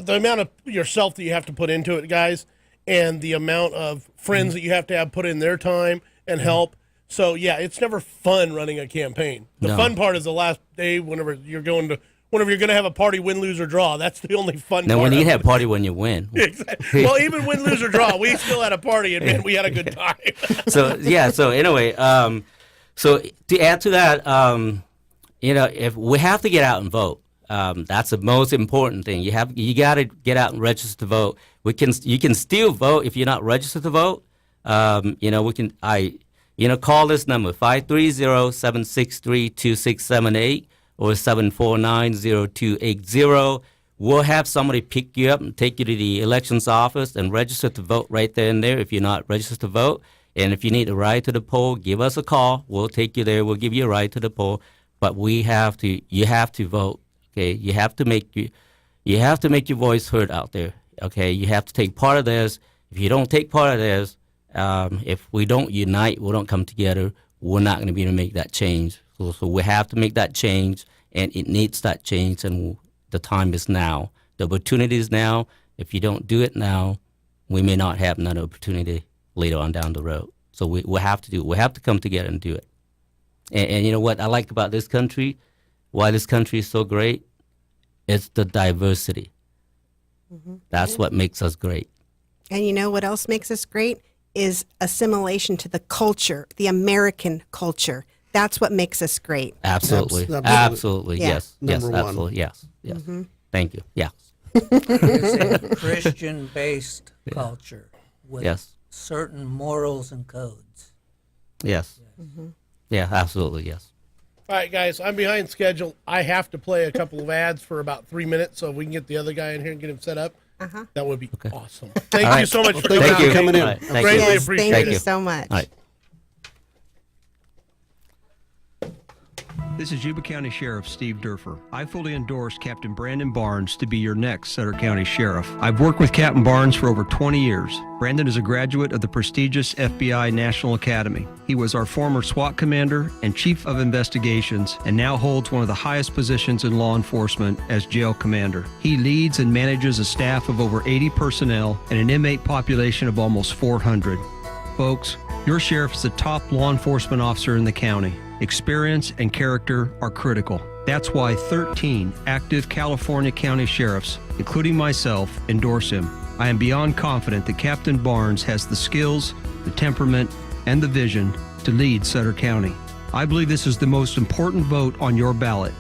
the amount of yourself that you have to put into it, guys, and the amount of friends that you have to have put in their time and help. So yeah, it's never fun running a campaign. The No. fun part is the last day, whenever you're going to have a party, win, lose, or draw. That's the only fun Now, part. when you of have it. a party when you win. Exactly. Well, even win, lose, or draw, we still had a party, and man, we had a good time. So yeah. So anyway, so to add to that, if we have to get out and vote, that's the most important thing. You got to get out and register to vote. You can still vote if you're not registered to vote. Call this number 530-763-2678 or 749-0280. We'll have somebody pick you up and take you to the elections office and register to vote right there and there if you're not registered to vote. And if you need a ride to the poll, give us a call. We'll take you there. We'll give you a ride to the poll. But you have to vote. Okay, you have to make your voice heard out there. Okay, you have to take part of this. If you don't take part of this, if we don't unite, we don't come together, we're not going to be able to make that change. So we have to make that change, and it needs that change, and the time is now. The opportunity is now. If you don't do it now, we may not have another opportunity later on down the road. So we have to do it. We have to come together and do it. And you know what I like about this country, why this country is so great? It's the diversity. That's what makes us great. And you know what else makes us great? Is assimilation to the culture, the American culture. That's what makes us great. Absolutely. Absolutely. Yeah. Yes. Number one. Absolutely. Yes. Yes. Thank you. Yeah. It's a Christian-based culture with Yes. certain morals and codes. Yes. Yeah, absolutely. Yes. All right, guys, I'm behind schedule. I have to play a couple of ads for about 3 minutes, so if we can get the other guy in here and get him set up, that would be awesome. Thank you so much for coming thank out. you for coming in. All right, thank Greatly you. Yes, appreciate thank it. you so much. All right. This is Yuba County Sheriff Steve Durfer. I fully endorse Captain Brandon Barnes to be your next Sutter County Sheriff. I've worked with Captain Barnes for over 20 years. Brandon is a graduate of the prestigious FBI National Academy. He was our former SWAT commander and chief of investigations and now holds one of the highest positions in law enforcement as jail commander. He leads and manages a staff of over 80 personnel and an inmate population of almost 400. Folks, your sheriff is the top law enforcement officer in the county. Experience and character are critical. That's why 13 active California county sheriffs, including myself, endorse him. I am beyond confident that Captain Barnes has the skills, the temperament, and the vision to lead Sutter County. I believe this is the most important vote on your ballot.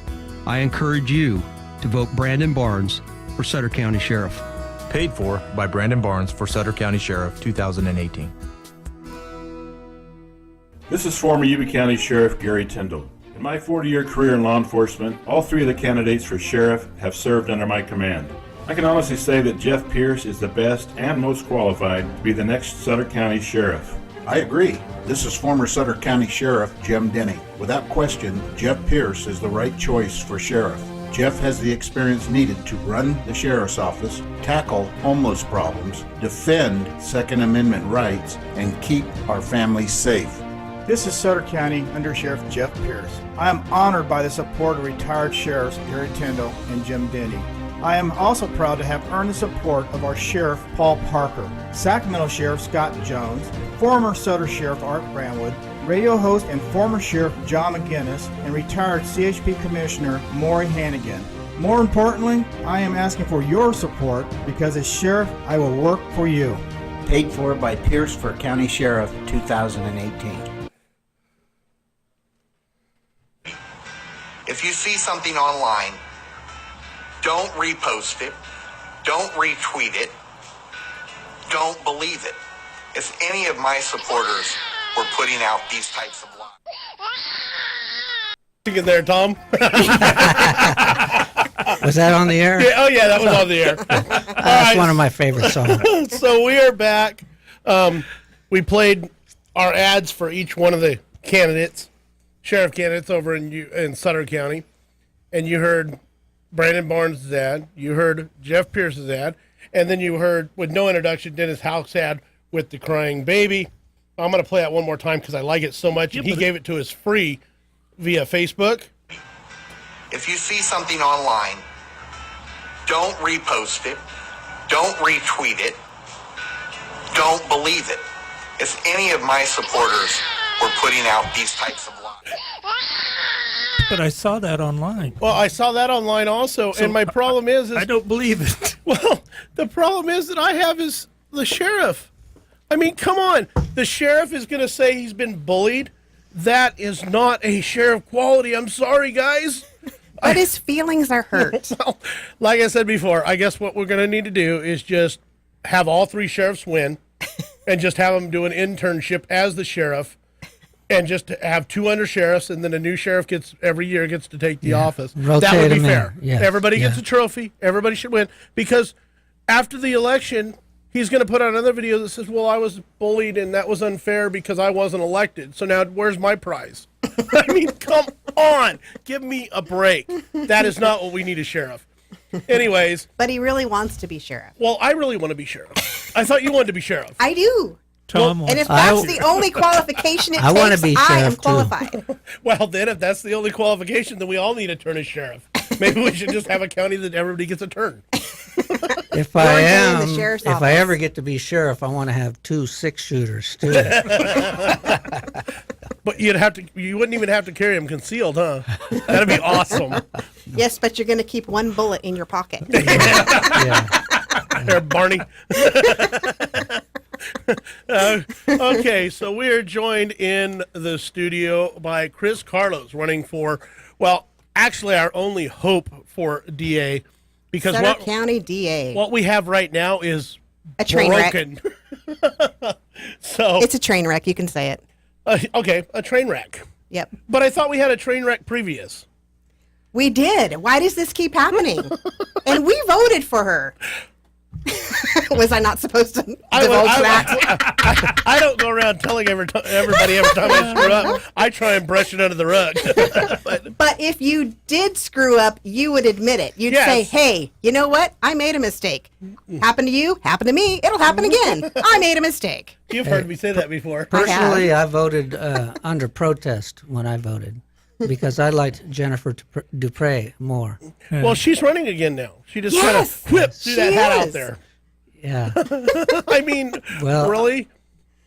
I encourage you to vote Brandon Barnes for Sutter County Sheriff. Paid for by Brandon Barnes for Sutter County Sheriff 2018. This is former Yuba County Sheriff Gary Tyndall. In my 40-year career in law enforcement, all three of the candidates for sheriff have served under my command. I can honestly say that Jeff Pierce is the best and most qualified to be the next Sutter County Sheriff. I agree. This is former Sutter County Sheriff Jim Denny. Without question, Jeff Pierce is the right choice for sheriff. Jeff has the experience needed to run the sheriff's office, tackle homeless problems, defend Second Amendment rights, and keep our families safe. This is Sutter County Under Sheriff Jeff Pierce. I am honored by the support of retired sheriffs Gary Tyndall and Jim Denny. I am also proud to have earned the support of our Sheriff Paul Parker, Sacramento Sheriff Scott Jones, former Sutter Sheriff Art Brandwood, radio host and former Sheriff John McGinnis, and retired CHP Commissioner Maury Hannigan. More importantly, I am asking for your support because as Sheriff, I will work for you. Paid for by Pierce for County Sheriff 2018. If you see something online, don't repost it, don't retweet it, don't believe it. If any of my supporters were putting out these types of lies. In there, Tom. Was that on the air? Yeah, oh yeah, that was on the air. That's one of my favorite songs. So we are back. We played our ads for each one of the candidates, sheriff candidates over in Sutter County, and you heard Brandon Barnes' ad, you heard Jeff Pierce's ad, and then you heard, with no introduction, Dennis Houck's ad with the crying baby. I'm going to play that one more time because I like it so much, and he gave it to us free via Facebook. If you see something online, don't repost it, don't retweet it, don't believe it. If any of my supporters were putting out these types of lies. But I saw that online. Well, I saw that online also, and my problem is I don't believe it. well, the problem is that I have is the sheriff. I mean, come on. The sheriff is going to say he's been bullied. That is not a sheriff quality. I'm sorry, guys. But his feelings are hurt. Well, like I said before, I guess what we're going to need to do is just have all 3 sheriffs win and just have them do an internship as the sheriff and just have 2 under sheriffs, and then a new sheriff every year gets to take the office. Rotate that would be them in. fair. Yes. Everybody gets a trophy. Everybody should win. Because after the election, he's going to put out another video that says, well, I was bullied and that was unfair because I wasn't elected. So now where's my prize? I mean, come on. Give me a break. That is not what we need a sheriff. Anyways. But he really wants to be sheriff. Well, I really want to be sheriff. I thought you wanted to be sheriff. I do. Tom, And if that's the only qualification it I wanna takes, be I am sheriff, too. qualified. Well, then, if that's the only qualification, then we all need a turn as sheriff. Maybe we should just have a county that everybody gets a turn. If Or I join the am, sheriff's if I office. ever get to be sheriff, I want to have 2 6-shooters too. But you wouldn't even have to carry them concealed, huh? That'd be awesome. Yes, but you're going to keep 1 bullet in your pocket. Yeah. There, Barney. Okay, so we are joined in the studio by Chris Carlos, running for, well, actually our only hope for DA, because Sutter County DA. what we have right now is A train wreck. broken. So It's a train wreck. You can say it. okay, a train wreck. Yep. But I thought we had a train wreck previous. We did. Why does this keep happening? And we voted for her. Was I not supposed to divulge that? I don't go around telling everybody every time I screw up. I try and brush it under the rug. But if you did screw up, you would admit it. You'd Yes. say, hey, you know what? I made a mistake. Happened to you, happened to me, it'll happen again. I made a mistake. You've heard me say that before. Personally, I voted under protest when I voted because I liked Jennifer Dupre more. Well, she's running again now. She just kind Yes, of whipped through that she hat out is. there. Yeah. I mean, Well, really?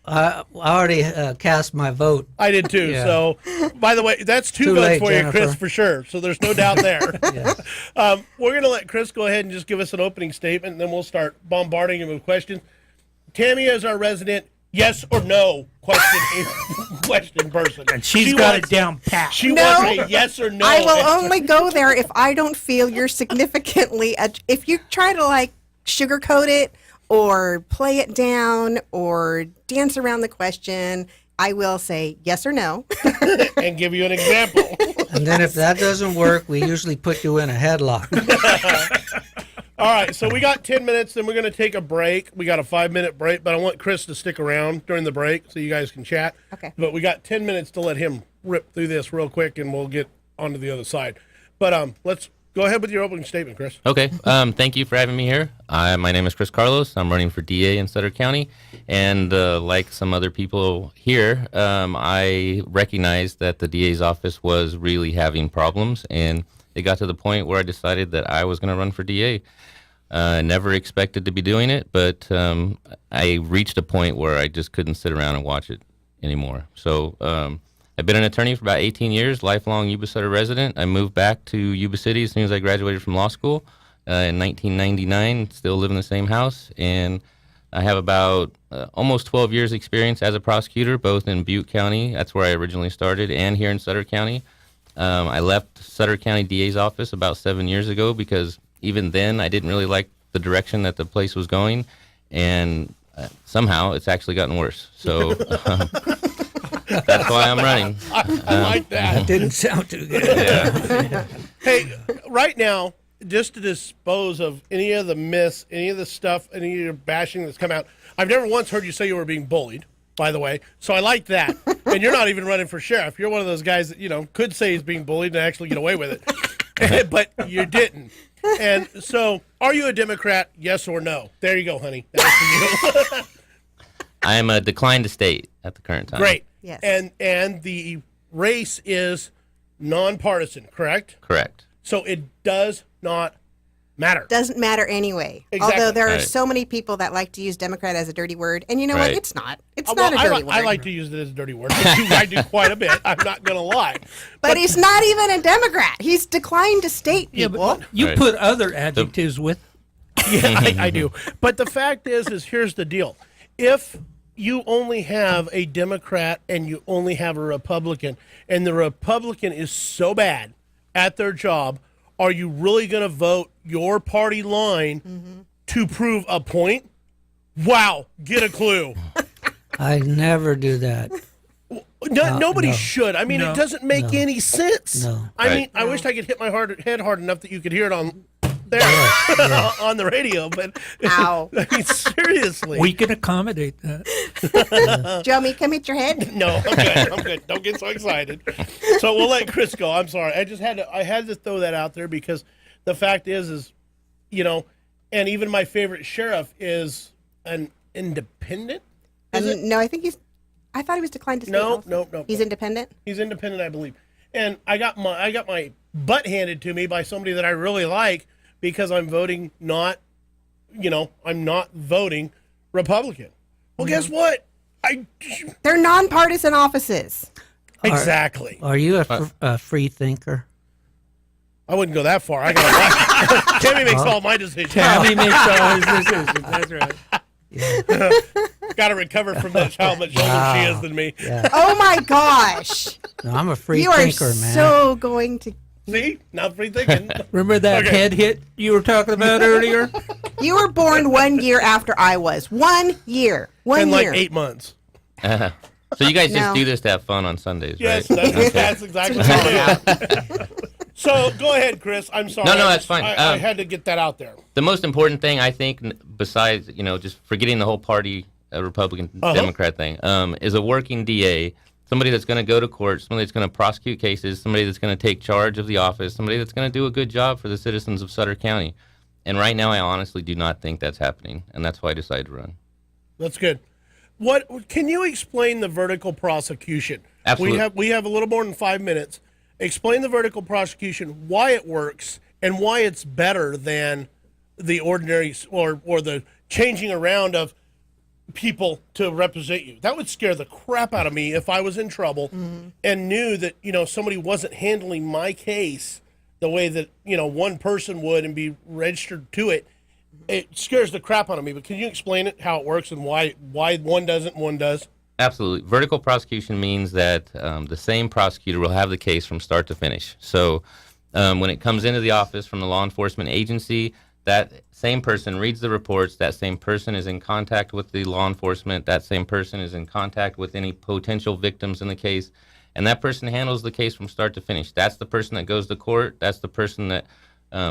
I already cast my vote. I did too. Yeah. So, by the way, that's 2 Too votes late, for you, Chris, Jennifer. for sure. So there's no doubt there. Yes. We're going to let Chris go ahead and just give us an opening statement, and then we'll start bombarding him with questions. Tammy is our resident yes or no question person. And she's She got wants- it down pat. She No. wants a yes or no. I will answer. only go there if I don't feel you're significantly. If you try to like sugarcoat it or play it down or dance around the question, I will say yes or no. and give you an example. And then if that doesn't work, we usually put you in a headlock. All right, so we got 10 minutes, then we're going to take a break. We got a 5-minute break, but I want Chris to stick around during the break so you guys can chat. Okay. But we got 10 minutes to let him rip through this real quick, and we'll get onto the other side. But let's go ahead with your opening statement, Chris. Okay. Thank you for having me here. My name is Chris Carlos. I'm running for DA in Sutter County. And like some other people here, I recognized that the DA's office was really having problems. And it got to the point where I decided that I was going to run for DA. Never expected to be doing it, but I reached a point where I just couldn't sit around and watch it anymore. So I've been an attorney for about 18 years, lifelong Yuba Sutter resident. I moved back to Yuba City as soon as I graduated from law school in 1999, still live in the same house. And I have about almost 12 years experience as a prosecutor, both in Butte County, that's where I originally started, and here in Sutter County. I left Sutter County DA's office about 7 years ago because even then I didn't really like the direction that the place was going, and somehow it's actually gotten worse. So that's why I'm running. I like that. That didn't sound too good. Yeah. Hey, right now, just to dispose of any of the myths, any of the stuff, any of your bashing that's come out, I've never once heard you say you were being bullied, by the way. So I like that. And you're not even running for sheriff. You're one of those guys that, could say he's being bullied and actually get away with it. But you didn't. And so, are you a Democrat, yes or no? There you go, honey. That's for you. I am a declined to state at the current time. Great. Yes. And the race is nonpartisan, correct? Correct. So it does not matter. Doesn't matter anyway. Exactly. Although there are Right. so many people that like to use Democrat as a dirty word, and you know what? Right. It's not. It's not a dirty word. I like to use it as a dirty word. I do quite a bit. I'm not going to lie. but he's not even a Democrat. He's declined to state Yeah, people. but you Right. put other adjectives with. Yeah, I do. But the fact is here's the deal. If you only have a Democrat and you only have a Republican, and the Republican is so bad at their job, are you really going to vote your party line to prove a point? Wow, get a clue. I never do that. Nobody no. should. I mean, No. it doesn't make No. any sense. No. I Right. mean, I wish I could hit my head hard enough that you could hear it on there on the radio. But Ow. I mean, seriously. We can accommodate that. Joey, come hit your head. No, I'm good. I'm good. Don't get so excited. So we'll let Chris go. I'm sorry. I had to throw that out there because the fact is, you know, and even my favorite sheriff is an independent. Is it? No, I thought he was declined to state. No, also. no. He's independent. He's independent, I believe. And I got my butt handed to me by somebody that I really like because I'm voting I'm not voting Republican. Well, guess what? They're nonpartisan offices. Exactly. Are you a free thinker? I wouldn't go that far. I gotta watch. Tammy makes all my decisions. Tammy makes all his decisions. That's right. Got to recover from that how much older she is than me. Yeah. Oh my gosh! No, I'm a free You are thinker, man. so going to. See, not free thinking. Remember that Okay. head hit you were talking about earlier? You were born 1 year after I was. 1 year. One In year. like 8 months. So you guys No. just do this to have fun on Sundays, Yes, right? that's exactly what I do. So go ahead, Chris. I'm sorry. No, that's fine. I had to get that out there. The most important thing, I think, besides, just forgetting the whole party, Republican, Democrat thing, is a working DA, somebody that's going to go to court, somebody that's going to prosecute cases, somebody that's going to take charge of the office, somebody that's going to do a good job for the citizens of Sutter County. And right now, I honestly do not think that's happening, and that's why I decided to run. That's good. What can you explain the vertical prosecution? Absolutely. We have a little more than 5 minutes. Explain the vertical prosecution, why it works, and why it's better than the ordinary or the changing around of people to represent you. That would scare the crap out of me if I was in trouble and knew that somebody wasn't handling my case the way that one person would and be registered to it. It scares the crap out of me. But can you explain it, how it works, and why one doesn't and one does? Absolutely. Vertical prosecution means that the same prosecutor will have the case from start to finish. So when it comes into the office from the law enforcement agency, that same person reads the reports, that same person is in contact with the law enforcement, that same person is in contact with any potential victims in the case, and that person handles the case from start to finish. That's the person that goes to court, that's the person that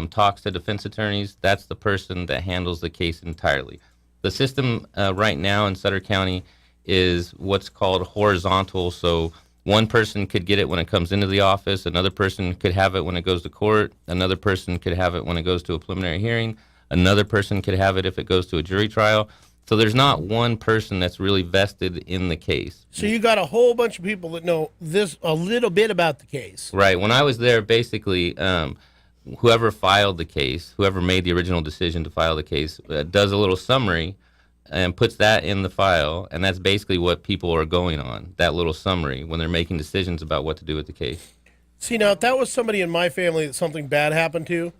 talks to defense attorneys, that's the person that handles the case entirely. The system right now in Sutter County is what's called horizontal. So one person could get it when it comes into the office, another person could have it when it goes to court, another person could have it when it goes to a preliminary hearing, another person could have it if it goes to a jury trial. So there's not one person that's really vested in the case. So you got a whole bunch of people that know a little bit about the case. Right. When I was there, basically, whoever filed the case, whoever made the original decision to file the case, does a little summary and puts that in the file, and that's basically what people are going on, that little summary, when they're making decisions about what to do with the case. See, now, if that was somebody in my family that something bad happened to,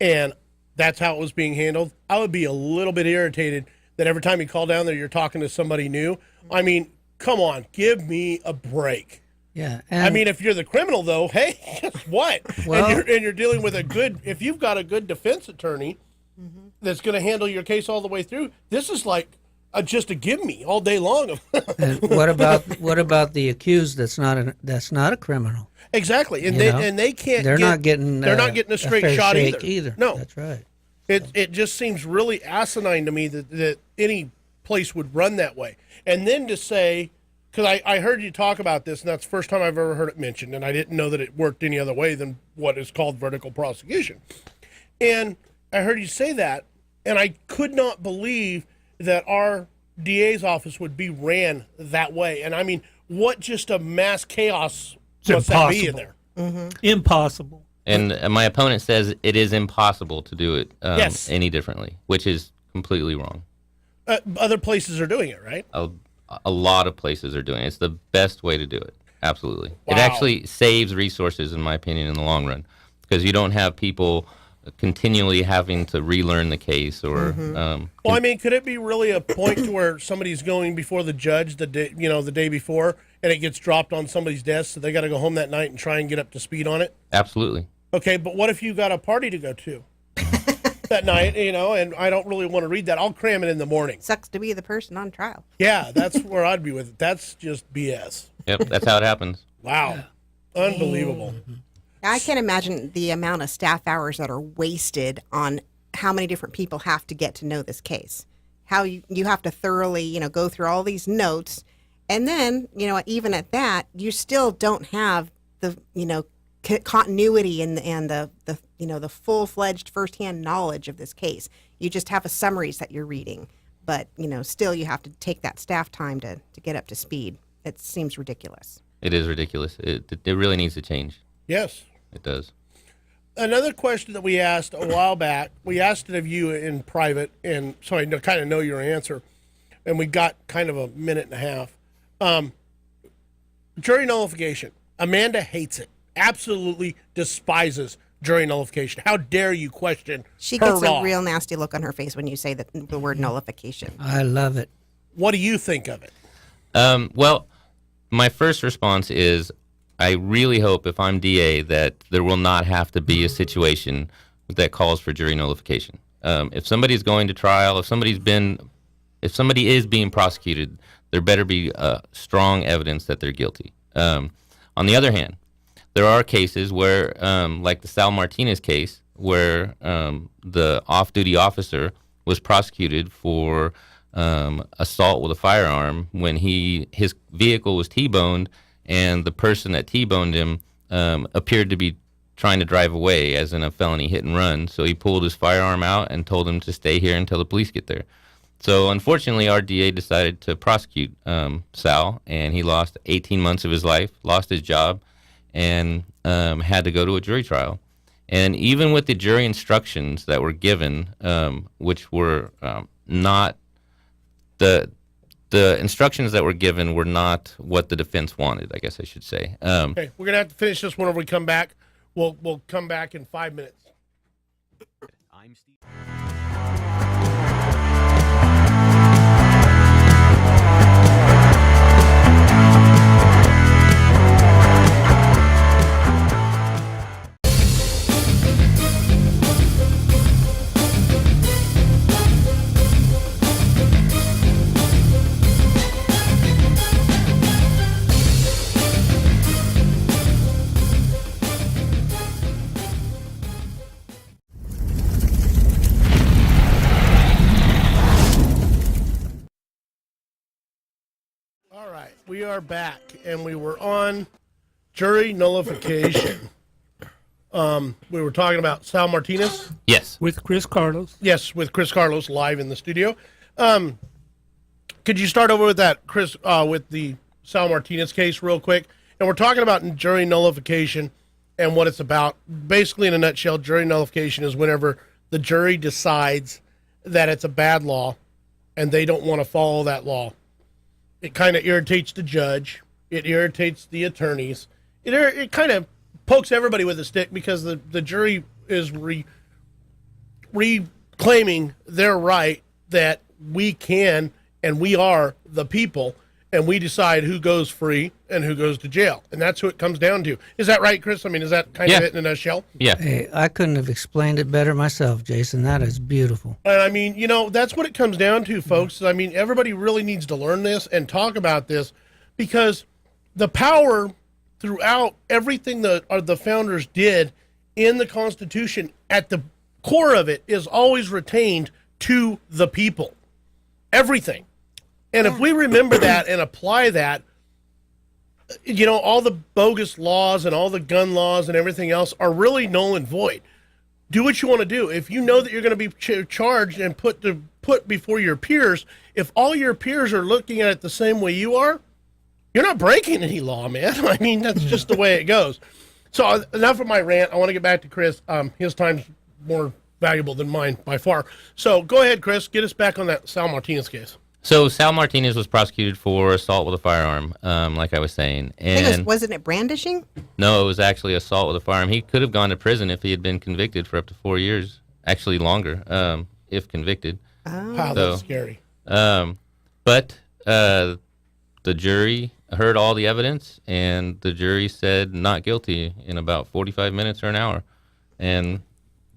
and that's how it was being handled, I would be a little bit irritated that every time you call down there, you're talking to somebody new. I mean, come on, give me a break. Yeah. I mean, if you're the criminal, though, hey, guess what? Well- and you're dealing with if you've got a good defense attorney that's going to handle your case all the way through, this is like just a give me all day long. And what about the accused that's not a criminal? Exactly, and they can't. They're not getting a straight fair shot shake either. No, that's right. It just seems really asinine to me that any place would run that way. And then to say, because I heard you talk about this, and that's the first time I've ever heard it mentioned, and I didn't know that it worked any other way than what is called vertical prosecution. And I heard you say that, and I could not believe that our DA's office would be ran that way. And I mean, what just a mass chaos must that be in there? Impossible. And my opponent says it is impossible to do it Yes. any differently, which is completely wrong. Other places are doing it, right? A lot of places are doing it. It's the best way to do it. Absolutely. Wow. It actually saves resources, in my opinion, in the long run, because you don't have people continually having to relearn the case or. Well, I mean, could it be really a point to where somebody's going before the judge the day before, and it gets dropped on somebody's desk, so they got to go home that night and try and get up to speed on it? Absolutely. Okay, but what if you got a party to go to that night, and I don't really want to read that? I'll cram it in the morning. Sucks to be the person on trial. Yeah, that's where I'd be with it. That's just BS. Yep, that's how it happens. Wow. Unbelievable. I can't imagine the amount of staff hours that are wasted on how many different people have to get to know this case. How you have to thoroughly, go through all these notes. And then, even at that, you still don't have the, continuity and the full-fledged firsthand knowledge of this case. You just have a summaries that you're reading. But, still you have to take that staff time to get up to speed. It seems ridiculous. It is ridiculous. It really needs to change. Yes. It does. Another question that we asked a while back, we asked it of you in private, and so I kind of know your answer, and we got kind of a minute and a half. Jury nullification. Amanda hates it. Absolutely despises jury nullification. How dare you question She her gets law? a real nasty look on her face when you say the word nullification. I love it. What do you think of it? Well, my first response is I really hope, if I'm DA, that there will not have to be a situation that calls for jury nullification. If somebody's going to trial, if somebody is being prosecuted, there better be strong evidence that they're guilty. On the other hand, there are cases where, like the Sal Martinez case, where the off-duty officer was prosecuted for assault with a firearm when his vehicle was T-boned, and the person that T-boned him appeared to be trying to drive away, as in a felony hit and run. So he pulled his firearm out and told him to stay here until the police get there. So unfortunately, our DA decided to prosecute Sal, and he lost 18 months of his life, lost his job, and had to go to a jury trial. And even with the jury instructions that were given, which were not the instructions that were given were not what the defense wanted, I guess I should say. Okay, we're gonna have to finish this whenever we come back. We'll come back in 5 minutes. I'm Steve. All right, we are back, and we were on jury nullification. We were talking about Sal Martinez. Yes. With Chris Carlos. Yes, with Chris Carlos live in the studio. Could you start over with that, Chris, with the Sal Martinez case real quick? And we're talking about jury nullification and what it's about. Basically, in a nutshell, jury nullification is whenever the jury decides that it's a bad law and they don't want to follow that law. It kind of irritates the judge. It irritates the attorneys. It kind of pokes everybody with a stick because the jury is reclaiming their right that we can and we are the people, and we decide who goes free and who goes to jail. And that's who it comes down to. Is that right, Chris? I mean, is that kind of it in a nutshell? Yeah. Hey, I couldn't have explained it better myself, Jason. That is beautiful. And I mean, that's what it comes down to, folks. I mean, everybody really needs to learn this and talk about this, because the power throughout everything that the founders did in the Constitution, at the core of it, is always retained to the people. Everything. And if we remember that and apply that, all the bogus laws and all the gun laws and everything else are really null and void. Do what you want to do. If you know that you're going to be charged and put before your peers, if all your peers are looking at it the same way you are, you're not breaking any law, man. I mean, that's just the way it goes. So enough of my rant. I want to get back to Chris. His time's more valuable than mine by far. So go ahead, Chris. Get us back on that Sal Martinez case. So Sal Martinez was prosecuted for assault with a firearm, like I was saying. And wasn't it brandishing? no, it was actually assault with a firearm. He could have gone to prison if he had been convicted for up to 4 years, actually longer, if convicted. Oh. Wow, that's scary. But the jury heard all the evidence, and the jury said not guilty in about 45 minutes or an hour. And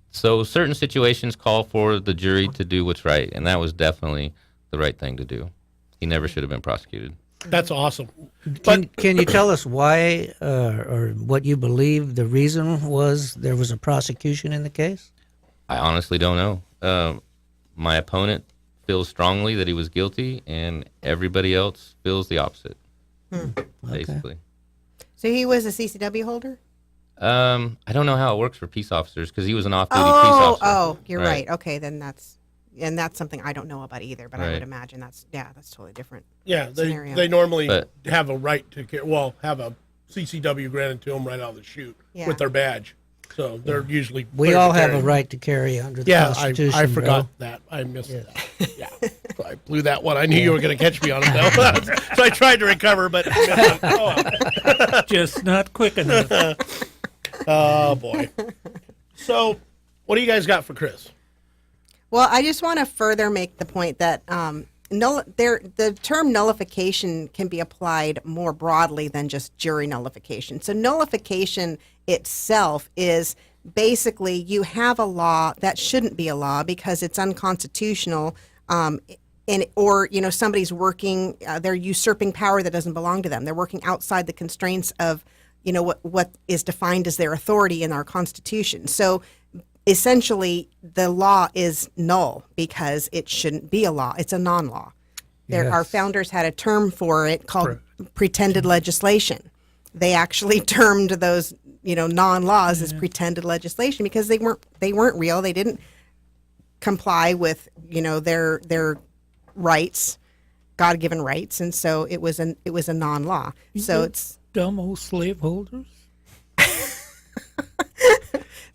so certain situations call for the jury to do what's right, and that was definitely the right thing to do. He never should have been prosecuted. That's awesome. Can you tell us why or what you believe the reason was there was a prosecution in the case? I honestly don't know. My opponent feels strongly that he was guilty, and everybody else feels the opposite, basically. So he was a CCW holder? I don't know how it works for peace officers because he was an off-duty peace officer. Oh, you're right. Okay, then that's something I don't know about either, but I Right. would imagine that's totally different. Yeah, scenario. they normally have a right to have a CCW granted to them right out of the chute with their badge. So they're usually We all have a right to carry under the Constitution. I forgot bro. that. I missed that. Yeah, so I blew that one. I knew you were going to catch me on it though, so I tried to recover, but missed it. Just not quick enough. Oh boy. So, what do you guys got for Chris? Well, I just want to further make the point that the term nullification can be applied more broadly than just jury nullification. So nullification itself is basically you have a law that shouldn't be a law because it's unconstitutional, or somebody's working, they're usurping power that doesn't belong to them. They're working outside the constraints of what is defined as their authority in our Constitution. So essentially, the law is null because it shouldn't be a law. It's a non-law. Our founders had a term for it called pretended legislation. They actually termed those, non-laws as pretended legislation because they weren't real. They didn't comply with, their rights, God-given rights, and so it was a non-law. So it's dumb old slaveholders.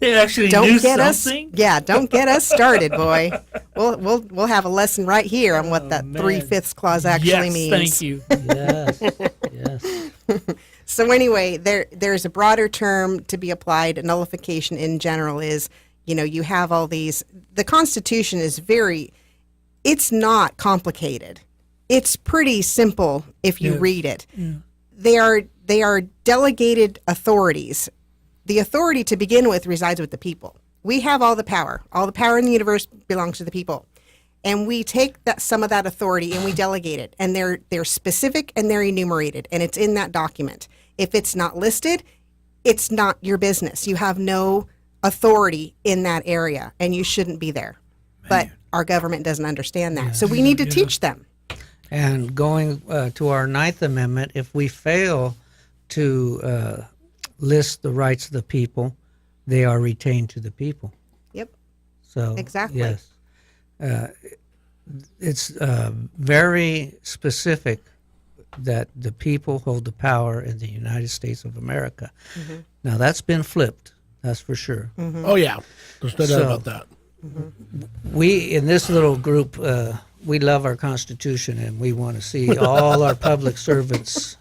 They actually don't knew get something. don't get us started, boy. We'll have a lesson right here on what that 3/5 clause actually means. Thank you. Yes. So anyway, there's a broader term to be applied. Nullification in general is, you have all these. The Constitution is it's not complicated. It's pretty simple if you read it. Yeah. They are delegated authorities. The authority to begin with resides with the people. We have all the power. All the power in the universe belongs to the people. And we take some of that authority and we delegate it. And they're specific and they're enumerated. And it's in that document. If it's not listed, it's not your business. You have no authority in that area and you shouldn't be there. But our government doesn't understand that. So we need to teach them. And going to our 9th Amendment, if we fail to list the rights of the people, they are retained to the people. Yep. So exactly. Yes, it's very specific that the people hold the power in the United States of America. Mm-hmm. Now that's been flipped. That's for sure. Mm-hmm. Oh yeah, there's no doubt about that. Mm-hmm. We in this little group. We love our Constitution, and we want to see all our public servants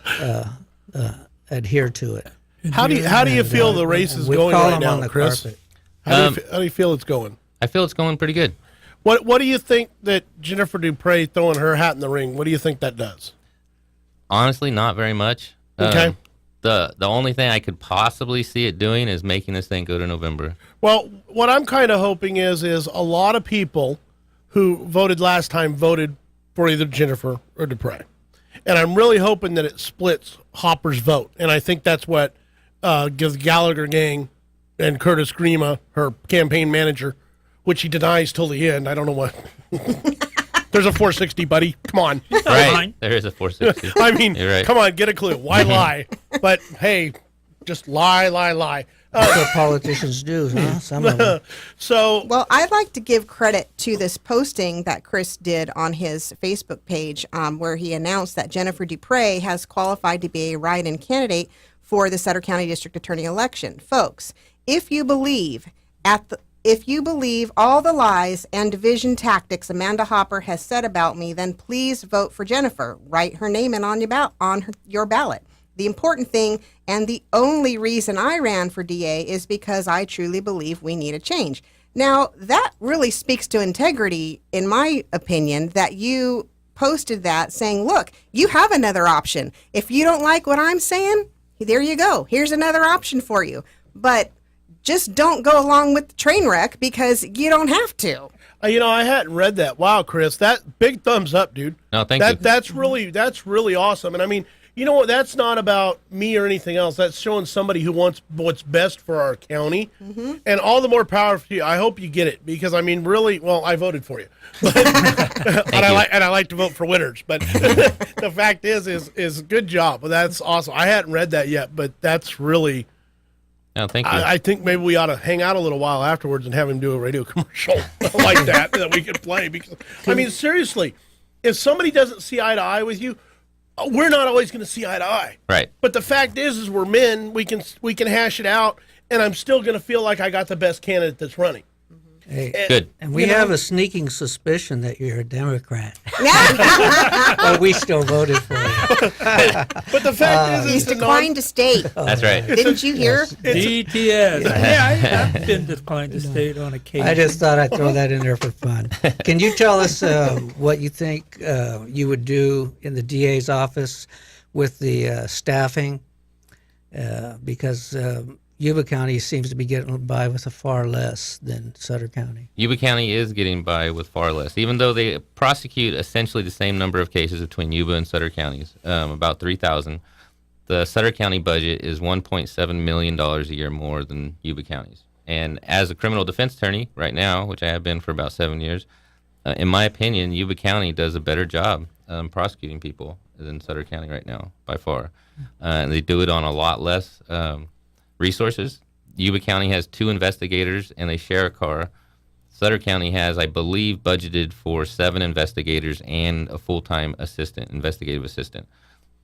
adhere to it. How do you feel the race is going right now, Chris? How do you feel it's going? I feel it's going pretty good. What do you think that Jennifer Dupre throwing her hat in the ring? What do you think that does? Honestly, not very much. Okay. The only thing I could possibly see it doing is making this thing go to November. Well, what I'm kind of hoping is a lot of people who voted last time voted for either Jennifer or Dupre. And I'm really hoping that it splits Hopper's vote. And I think that's what gives Gallagher gang and Curtis Grima, her campaign manager, which he denies till the end. I don't know what. There's a 460, buddy. Come on. Right. There is a 460. I mean, right. Come on, get a clue. Why lie? But hey, just lie. That's what politicians do, huh? Some of them. So, well, I'd like to give credit to this posting that Chris did on his Facebook page, where he announced that Jennifer Dupre has qualified to be a write-in candidate for the Sutter County District Attorney election. Folks, if you believe all the lies and division tactics Amanda Hopper has said about me, then please vote for Jennifer. Write her name in on your ballot. The important thing, and the only reason I ran for DA, is because I truly believe we need a change. Now, that really speaks to integrity, in my opinion, that you posted that saying, look, you have another option. If you don't like what I'm saying, there you go. Here's another option for you. But just don't go along with the train wreck, because you don't have to. I hadn't read that. Wow, Chris, that big thumbs up, dude. No, thank you. That's really awesome. And I mean, you know what? That's not about me or anything else. That's showing somebody who wants what's best for our county. Mm-hmm. And all the more power to you. I hope you get it, because I mean, really, well, I voted for you, but, I like to vote for winners. But the fact is good job. That's awesome. I hadn't read that yet, but that's really. No, thank you. I think maybe we ought to hang out a little while afterwards and have him do a radio commercial like that we could play. Because I mean, seriously, if somebody doesn't see eye to eye with you, we're not always going to see eye to eye. Right. But the fact is we're men. We can hash it out, and I'm still going to feel like I got the best candidate that's running. Hey, good. And we have a sneaking suspicion that you're a Democrat. But we still voted for you. But the fact is, he's declined to state. That's right. Didn't you hear? DTS. I've been declined to state on occasion. I just thought I'd throw that in there for fun. Can you tell us what you think you would do in the DA's office with the staffing? Because Yuba County seems to be getting by with a far less than Sutter County. Yuba County is getting by with far less, even though they prosecute essentially the same number of cases between Yuba and Sutter counties, about 3,000. The Sutter County budget is $1.7 million a year more than Yuba County's. And as a criminal defense attorney right now, which I have been for about 7 years, in my opinion, Yuba County does a better job prosecuting people than Sutter County right now, by far. And they do it on a lot less resources. Yuba County has 2 investigators and they share a car. Sutter County has, I believe, budgeted for 7 investigators and a full-time investigative assistant.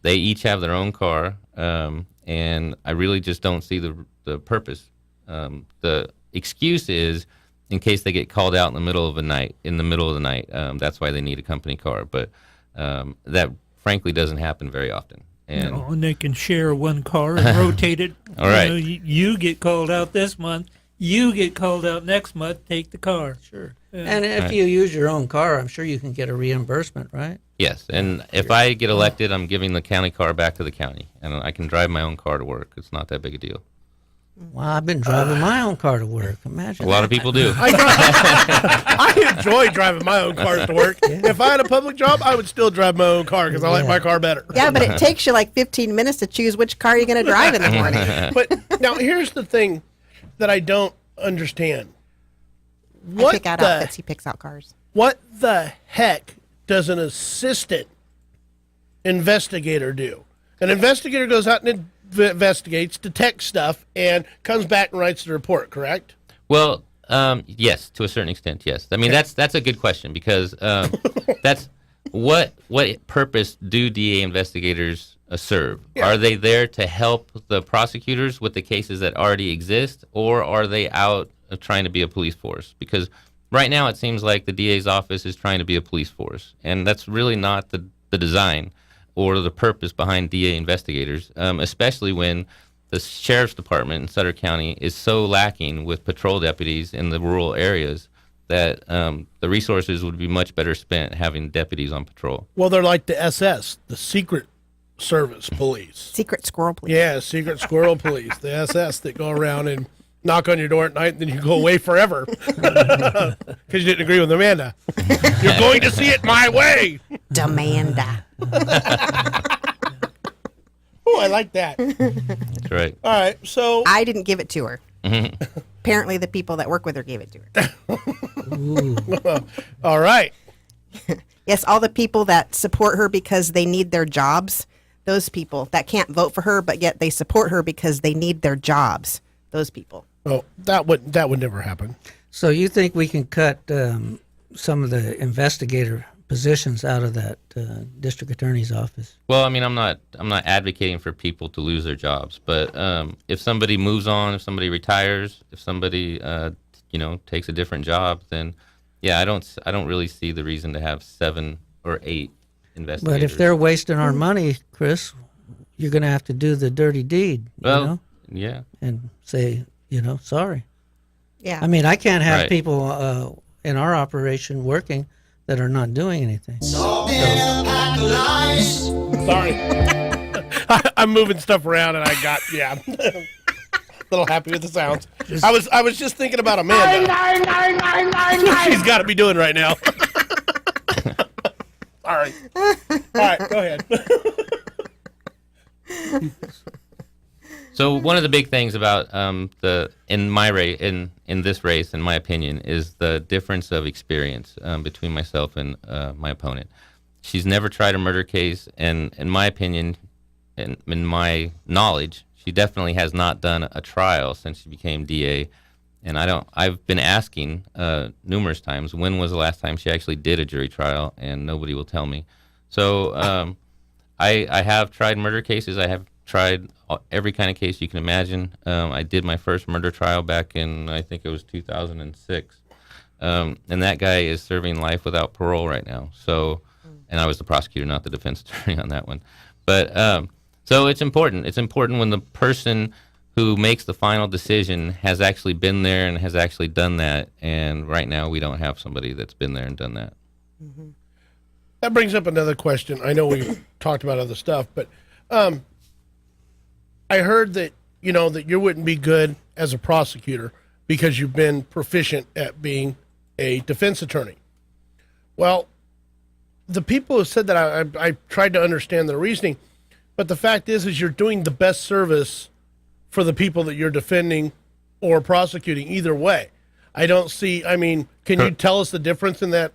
They each have their own car, and I really just don't see the purpose. The excuse is in case they get called out in the middle of the night. That's why they need a company car. But that frankly doesn't happen very often. And they can share one car and rotate it. All right. You get called out this month. You get called out next month. Take the car. Sure. And if you use your own car, I'm sure you can get a reimbursement, right? Yes. And if I get elected, I'm giving the county car back to the county. And I can drive my own car to work. It's not that big a deal. Well, I've been driving my own car to work. Imagine. A lot of people do. I enjoy driving my own cars to work. Yeah. If I had a public job, I would still drive my own car because I like my car better. Yeah, but it takes you like 15 minutes to choose which car you're going to drive in the morning. But now here's the thing that I don't understand. I pick out outfits. He picks out cars. What the heck does an assistant investigator do? An investigator goes out and investigates, detects stuff, and comes back and writes the report, correct? Well, yes, to a certain extent, yes. I mean, that's a good question because that's what purpose do DA investigators serve? Yeah. Are they there to help the prosecutors with the cases that already exist, or are they out trying to be a police force? Because right now it seems like the DA's office is trying to be a police force, and that's really not the design or the purpose behind DA investigators, especially when the sheriff's department in Sutter County is so lacking with patrol deputies in the rural areas that the resources would be much better spent having deputies on patrol. Well, they're like the SS, the Secret Service Police. Secret Squirrel Police. Yeah, Secret Squirrel Police, the SS that go around and knock on your door at night and then you go away forever because you didn't agree with Amanda. You're going to see it my way. Demanda. Oh, I like that. That's right. All right, so I didn't give it to her. Apparently the people that work with her gave it to her. All right. Yes, all the people that support her because they need their jobs, those people that can't vote for her, but yet they support her because they need their jobs, those people. Oh, that would never happen. So you think we can cut some of the investigator positions out of that district attorney's office. Well, I mean, I'm not advocating for people to lose their jobs, but if somebody moves on, if somebody retires, if somebody takes a different job, then yeah, I don't really see the reason to have 7 or 8 investigators. But if they're wasting our money, Chris, you're going to have to do the dirty deed. Well, yeah, and say, sorry. Yeah. I mean, I can't have Right. people in our operation working that are not doing anything. Sorry. I'm moving stuff around and I got, a little happy with the sounds. I was just thinking about Amanda. That's what she's got to be doing right now. Sorry. All right, go ahead. So one of the big things about in this race, in my opinion, is the difference of experience between myself and my opponent. She's never tried a murder case, and in my opinion, and in my knowledge, she definitely has not done a trial since she became DA. And I've been asking numerous times, when was the last time she actually did a jury trial, and nobody will tell me. So I have tried murder cases. I have tried every kind of case you can imagine. I did my first murder trial back in, I think it was 2006. And that guy is serving life without parole right now. So, and I was the prosecutor, not the defense attorney on that one. But so it's important. It's important when the person who makes the final decision has actually been there and has actually done that. And right now we don't have somebody that's been there and done that. Mm-hmm. That brings up another question. I know we've talked about other stuff, but I heard that, that you wouldn't be good as a prosecutor because you've been proficient at being a defense attorney. Well, the people who said that, I tried to understand their reasoning, but the fact is you're doing the best service for the people that you're defending or prosecuting either way. I don't see, can you tell us the difference in that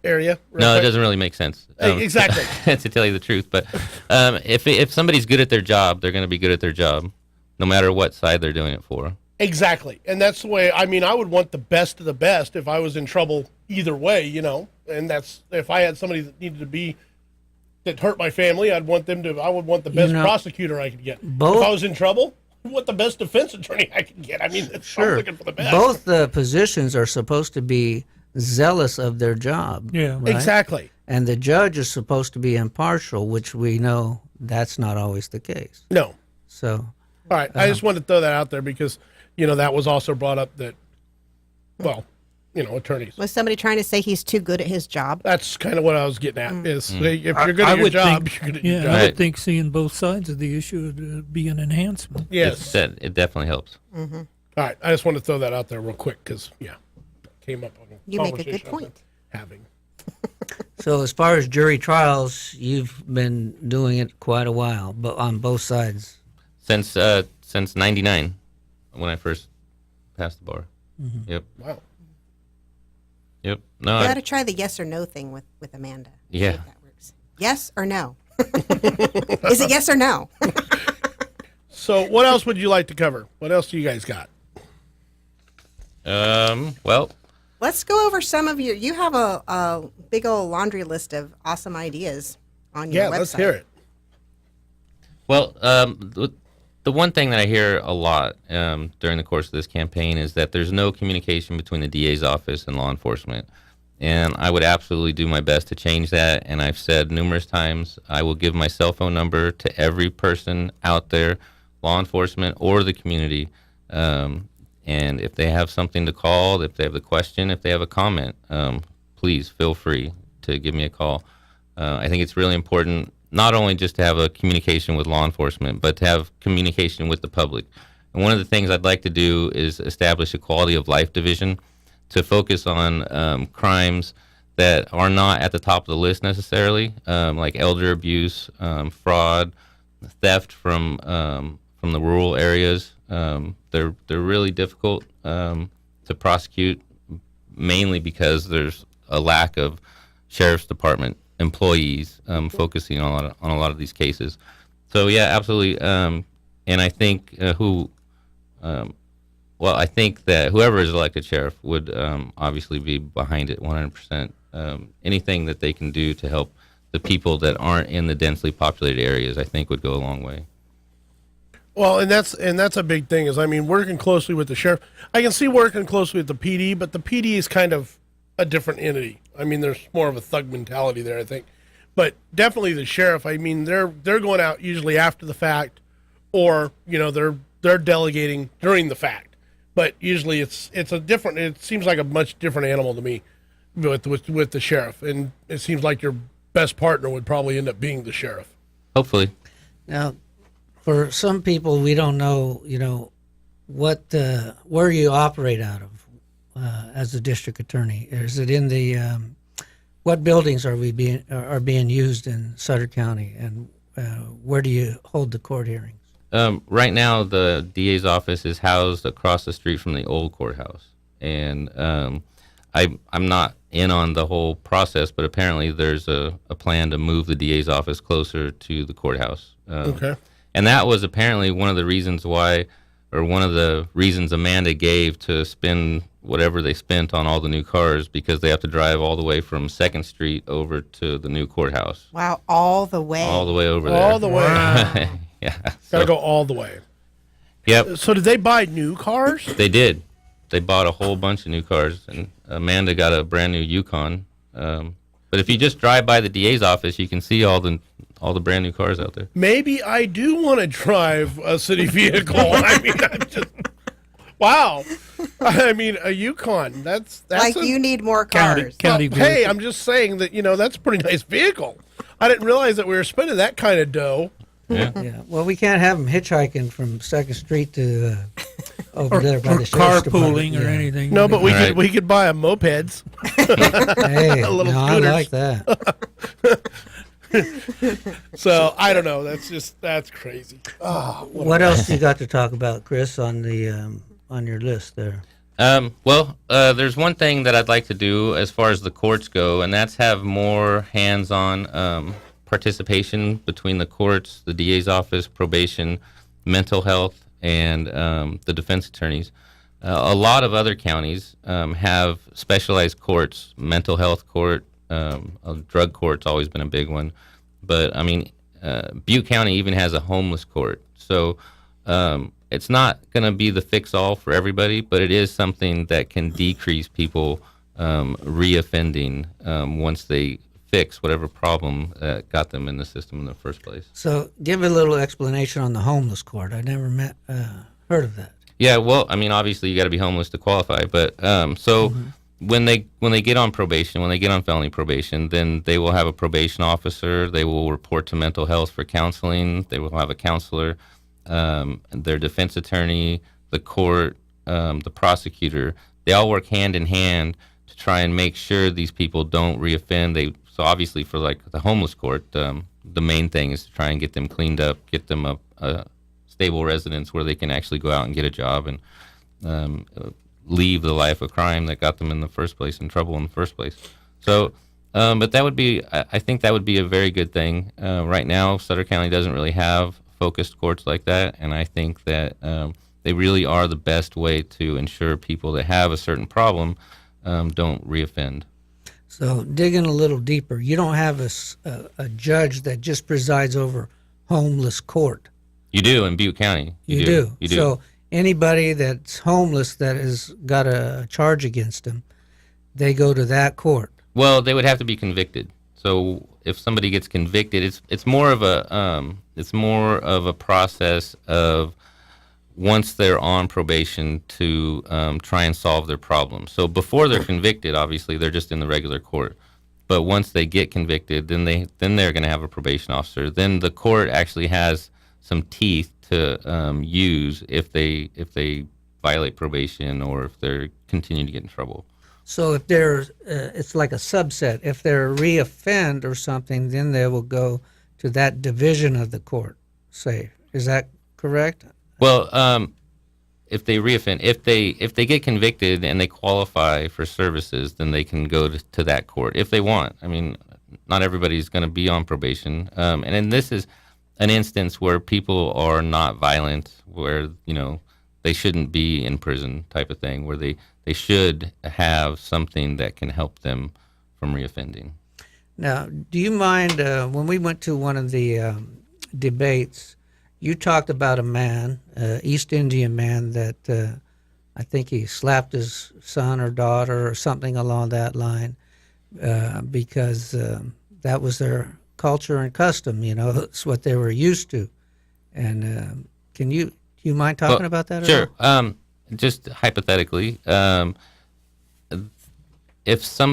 area? No, it doesn't really make sense. Exactly. To tell you the truth. But if somebody's good at their job, they're going to be good at their job, no matter what side they're doing it for. Exactly. And that's the way, I would want the best of the best if I was in trouble either way, and that's, if I had somebody that needed to be, that hurt my family, I would want the best prosecutor I could get. If I was in trouble, I want the best defense attorney I could get. I'm looking for the best. Both the positions are supposed to be zealous of their job. Yeah. Right? Exactly. And the judge is supposed to be impartial, which we know that's not always the case. No. So. All right. I just wanted to throw that out there because, that was also brought up that, attorneys. Was somebody trying to say he's too good at his job? That's kind of what I was getting at. Is if you're good at your job, you're good at your job. I would think seeing both sides of the issue would be an enhancement. Yes. It definitely helps. Mm-hmm. All right. I just wanted to throw that out there real quick because, came up on a You make a good conversation I've point. been having. So as far as jury trials, you've been doing it quite a while, but on both sides. Since '99, when I first passed the bar. Mm-hmm. Yep. Wow. Yep. No. You got to try the yes or no thing with Amanda. Yeah. See if that works. Yes or no? Is it yes or no? So what else would you like to cover? What else do you guys got? Well, let's go over some of you have a big old laundry list of awesome ideas on your website. Yeah, let's hear it. Well, the one thing that I hear a lot during the course of this campaign is that there's no communication between the DA's office and law enforcement. And I would absolutely do my best to change that. And I've said numerous times, I will give my cell phone number to every person out there, law enforcement or the community. And if they have something to call, if they have a question, if they have a comment, please feel free to give me a call. I think it's really important not only just to have a communication with law enforcement, but to have communication with the public. And one of the things I'd like to do is establish a quality of life division to focus on crimes that are not at the top of the list necessarily, like elder abuse, fraud, theft from the rural areas. They're really difficult to prosecute, mainly because there's a lack of sheriff's department employees focusing on a lot of these cases. So yeah, absolutely. And I think I think that whoever is elected sheriff would obviously be behind it 100%. anything that they can do to help the people that aren't in the densely populated areas, I think would go a long way. Well, and that's a big thing. Is, I mean, working closely with the sheriff. I can see working closely with the PD, but the PD is kind of a different entity. I mean, there's more of a thug mentality there, I think. But definitely the sheriff. I mean, they're going out usually after the fact, or they're delegating during the fact. But usually it's a different. It seems like a much different animal to me with the sheriff, and it seems like your best partner would probably end up being the sheriff. Hopefully. Now, for some people, we don't know, what where you operate out of as a district attorney. Is it in the what buildings are being used in Sutter County, and where do you hold the court hearings? Right now, the DA's office is housed across the street from the old courthouse, and I'm not in on the whole process, but apparently there's a plan to move the DA's office closer to the courthouse. Okay. And that was apparently one of the reasons why, or one of the reasons Amanda gave to spend whatever they spent on all the new cars, because they have to drive all the way from 2nd Street over to the new courthouse. Wow, all the way. All the way over there. All the way. Yeah. Gotta go all the way. Yep. So did they buy new cars? They did. They bought a whole bunch of new cars, and Amanda got a brand new Yukon. But if you just drive by the DA's office, you can see all the brand new cars out there. Maybe I do want to drive a city vehicle. I mean, wow. I mean, a Yukon. That's like you need more cars. Well, hey, I'm just saying that that's a pretty nice vehicle. I didn't realize that we were spending that kind of dough. Yeah. Yeah. Well, we can't have them hitchhing from 2nd Street to over there by the sheriff's carpooling department. or anything. No, but we could buy a mopeds. Hey, A little I scooters. like that. So I don't know. That's crazy. Oh, What else you got to talk about, Chris, on the on your list there? There's one thing that I'd like to do as far as the courts go, and that's have more hands-on participation between the courts, the DA's office, probation, mental health, and the defense attorneys. A lot of other counties have specialized courts. Mental health court, drug court's always been a big one. But, I mean, Butte County even has a homeless court. So it's not going to be the fix-all for everybody, but it is something that can decrease people reoffending once they fix whatever problem got them in the system in the first place. So give a little explanation on the homeless court. I never heard of that. Yeah, well, I mean, obviously you got to be homeless to qualify, but when they get on probation, when they get on felony probation, then they will have a probation officer. They will report to mental health for counseling. They will have a counselor, their defense attorney, the court, the prosecutor. They all work hand in hand to try and make sure these people don't reoffend. So obviously for like the homeless court, the main thing is to try and get them cleaned up, get them a stable residence where they can actually go out and get a job and leave the life of crime that got them in the first place, in trouble in the first place. So, but that would be, I think that would be a very good thing. Right now, Sutter County doesn't really have focused courts like that, and I think that they really are the best way to ensure people that have a certain problem don't reoffend. So digging a little deeper, you don't have a judge that just presides over homeless court. You do in Butte County. You do. So anybody that's homeless that has got a charge against them, they go to that court. Well, they would have to be convicted. So if somebody gets convicted, it's more of a process of once they're on probation to try and solve their problem. So before they're convicted, obviously they're just in the regular court. But once they get convicted, then they're going to have a probation officer. Then the court actually has some teeth to use if they violate probation or if they continue to get in trouble. So if it's like a subset. If they're reoffend or something, then they will go to that division of the court. Say, is that correct? Well, if they reoffend, if they get convicted and they qualify for services, then they can go to that court if they want. I mean, not everybody's going to be on probation, and then this is an instance where people are not violent, where they shouldn't be in prison, type of thing, where they should have something that can help them from reoffending. Now, do you mind when we went to one of the debates, you talked about a man, East Indian man, that I think he slapped his son or daughter or something along that line because that was their culture and custom. It's what they were used to. And do you mind talking about that? Sure. Just hypothetically, if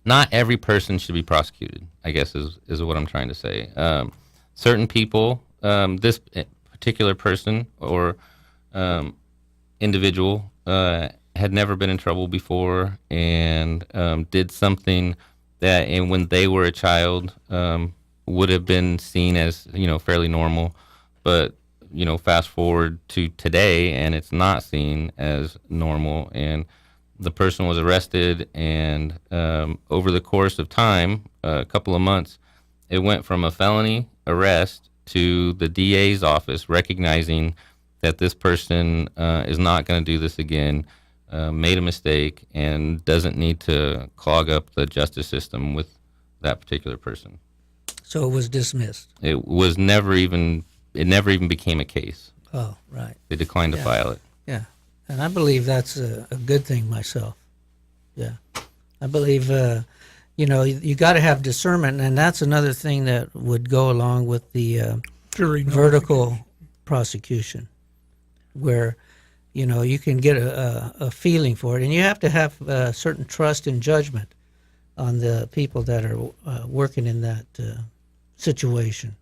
not every person should be prosecuted, I guess is what I'm trying to say. Certain people, this particular person or individual had never been in trouble before and did something that, and when they were a child, would have been seen as fairly normal, but fast forward to today and it's not seen as normal, and the person was arrested, and over the course of time, a couple of months, it went from a felony arrest to the DA's office recognizing that this person is not going to do this again, made a mistake, and doesn't need to clog up the justice system with that particular person. So it was dismissed. It never even became a case. Oh, right. They declined to file it. Yeah, and I believe that's a good thing myself. Yeah, I believe you got to have discernment, and that's another thing that would go along with the vertical prosecution, where you can get a feeling for it, and you have to have a certain trust and judgment on the people that are working in that situation.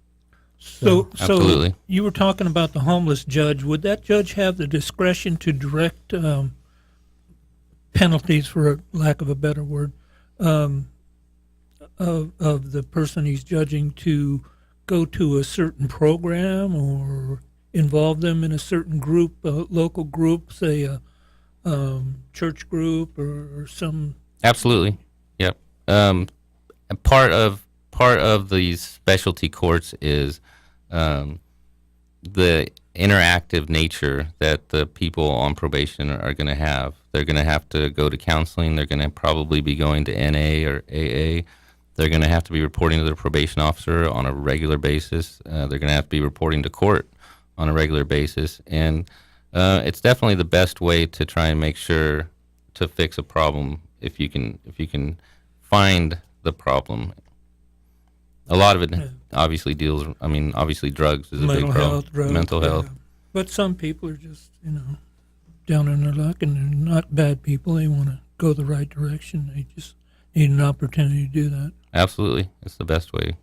So Absolutely. You were talking about the homeless judge. Would that judge have the discretion to direct penalties, for lack of a better word, of the person he's judging to go to a certain program or involve them in a certain group, a local group, say a church group or some? Absolutely. Yep. Part of these specialty courts is the interactive nature that the people on probation are going to have. They're going to have to go to counseling. They're going to probably be going to NA or AA. They're going to have to be reporting to their probation officer on a regular basis. They're going to have to be reporting to court on a regular basis. And it's definitely the best way to try and make sure to fix a problem if you can find the problem. A lot of it obviously obviously drugs is a big problem. Mental health. But some people are just, down on their luck, and they're not bad people. They want to go the right direction. They just need an opportunity to do that. Absolutely. It's the best way.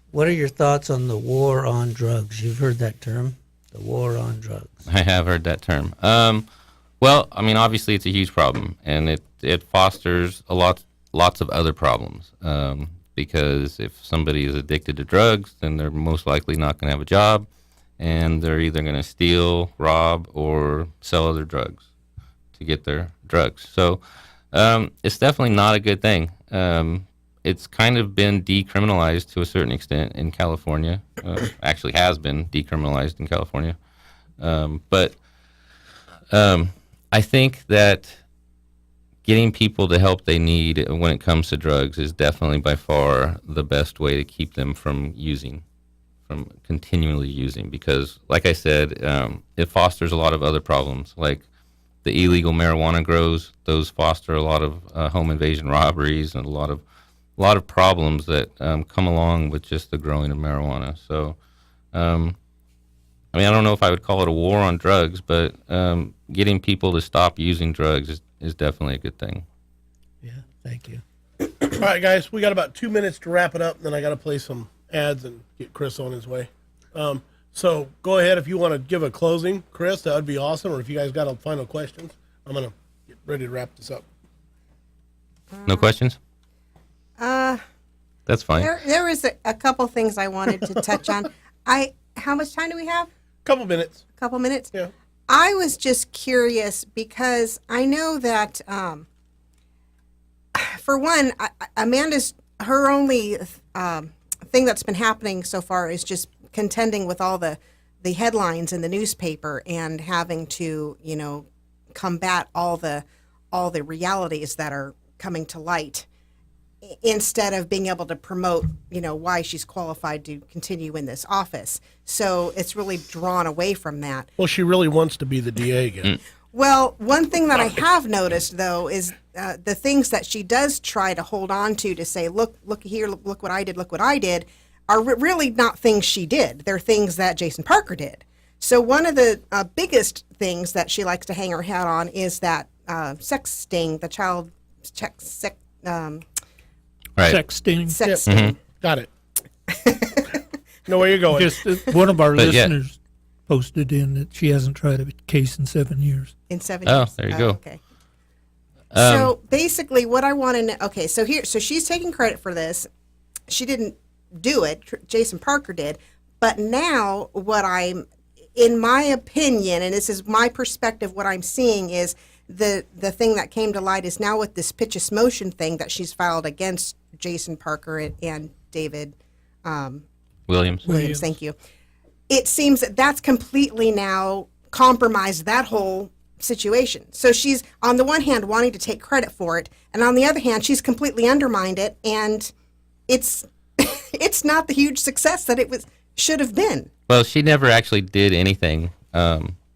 What are your thoughts on the war on drugs? You've heard that term, the war on drugs. I have heard that term. Well, obviously it's a huge problem, and it fosters lots of other problems. Because if somebody is addicted to drugs, then they're most likely not going to have a job, and they're either going to steal, rob, or sell other drugs to get their drugs. So it's definitely not a good thing. It's kind of been decriminalized to a certain extent in California. Actually has been decriminalized in California. But I think that getting people the help they need when it comes to drugs is definitely by far the best way to keep them from continually using, because like I said, it fosters a lot of other problems, like the illegal marijuana grows. Those foster a lot of home invasion robberies and a lot of problems that come along with just the growing of marijuana. So I don't know if I would call it a war on drugs, but getting people to stop using drugs is definitely a good thing. Yeah, thank you. All right, guys, we got about 2 minutes to wrap it up, and then I got to play some ads and get Chris on his way. So go ahead if you want to give a closing, Chris. That would be awesome. Or if you guys got final questions, I'm going to get ready to wrap this up. No questions? That's fine. There was a couple things I wanted to touch on. How much time do we have? Couple minutes. Couple minutes? Yeah. I was just curious because I know that, for one, Amanda's, her only thing that's been happening so far is just contending with all the headlines in the newspaper and having to, combat all the realities that are coming to light instead of being able to promote, why she's qualified to continue in this office. So it's really drawn away from that. Well, she really wants to be the DA again. Well, one thing that I have noticed, though, is the things that she does try to hold on to say, look here, look what I did, are really not things she did. They're things that Jason Parker did. So one of the biggest things that she likes to hang her hat on is that sex sting, the child Sex sting. Sex sting. Got it. Know where you're going. Just one of our But yeah. listeners posted in that she hasn't tried a case in 7 years. In 7 Oh, years. there you go. Okay. So basically, what I want to know. Okay, so she's taking credit for this. She didn't do it. Jason Parker did. But now, in my opinion, and this is my perspective, what I'm seeing is the thing that came to light is now with this pitchus motion thing that she's filed against Jason Parker and David Williams. Thank you. It seems that that's completely now compromised that whole situation. So she's on the one hand wanting to take credit for it, and on the other hand, she's completely undermined it, and it's it's not the huge success that it should have been. Well, she never actually did anything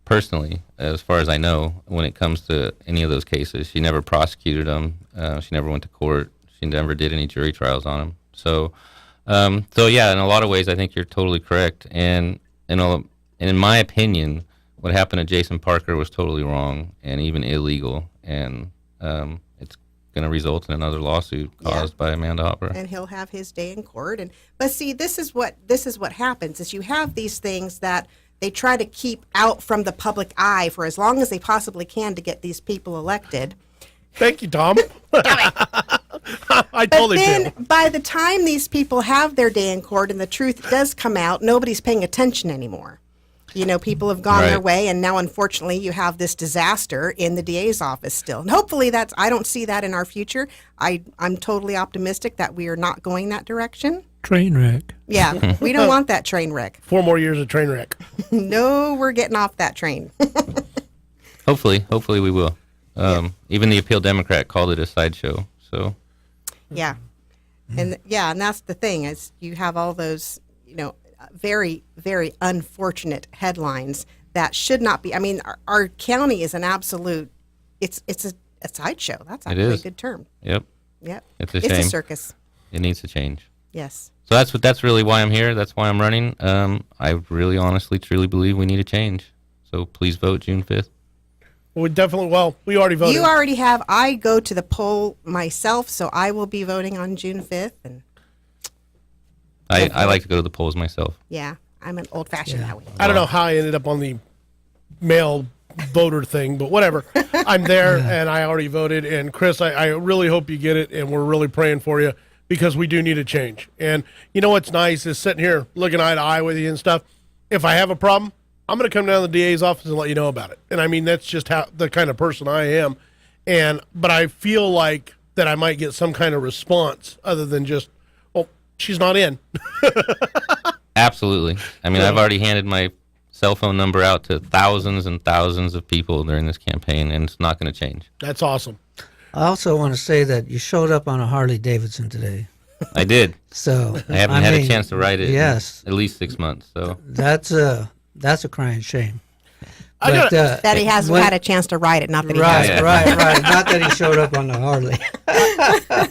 personally, as far as I know, when it comes to any of those cases. She never prosecuted them. She never went to court. She never did any jury trials on them. So yeah, in a lot of ways, I think you're totally correct. And in my opinion, what happened to Jason Parker was totally wrong and even illegal. And it's going to result in another lawsuit caused by Amanda Hopper. And he'll have his day in court. But see, this is what happens: is you have these things that they try to keep out from the public eye for as long as they possibly can to get these people elected. Thank you, Tom. I totally do. By the time these people have their day in court and the truth does come out, nobody's paying attention anymore. People have gone their way, and now, unfortunately, you have this disaster in the DA's office still. And hopefully I don't see that in our future. I'm totally optimistic that we are not going that direction. Train wreck. Yeah, we don't want that train wreck. 4 more years of train wreck. No, we're getting off that train. Hopefully we will. Even the Appeal Democrat called it a sideshow. So. Yeah, and that's the thing is you have all those very, very unfortunate headlines that should not be. I mean, our county is an absolute. It's a sideshow. That's actually a good term. Yep. It's a shame. It's a circus. It needs to change. Yes. So that's really why I'm here. That's why I'm running. I really, honestly, truly believe we need a change. So please vote June 5th. We definitely. Well, we already voted. You already have. I go to the poll myself, so I will be voting on June 5th. And I like to go to the polls myself. yeah, I'm an old-fashioned that way. I don't know how I ended up on the mail voter thing, but whatever. I'm there, and I already voted. And Chris, I really hope you get it, and we're really praying for you because we do need a change. And you know what's nice is sitting here looking eye to eye with you and stuff. If I have a problem, I'm going to come down to the DA's office and let you know about it. And I mean, that's just how the kind of person I am. But I feel like that I might get some kind of response other than just, well, she's not in. Absolutely. I mean, I've already handed my cell phone number out to thousands and thousands of people during this campaign, and it's not going to change. That's awesome. I also want to say that you showed up on a Harley Davidson today. I did. So I haven't had a chance to ride it in at least 6 months. So that's a crying shame. That he hasn't had a chance to ride it, not that he has. Right. Not that he showed up on the Harley.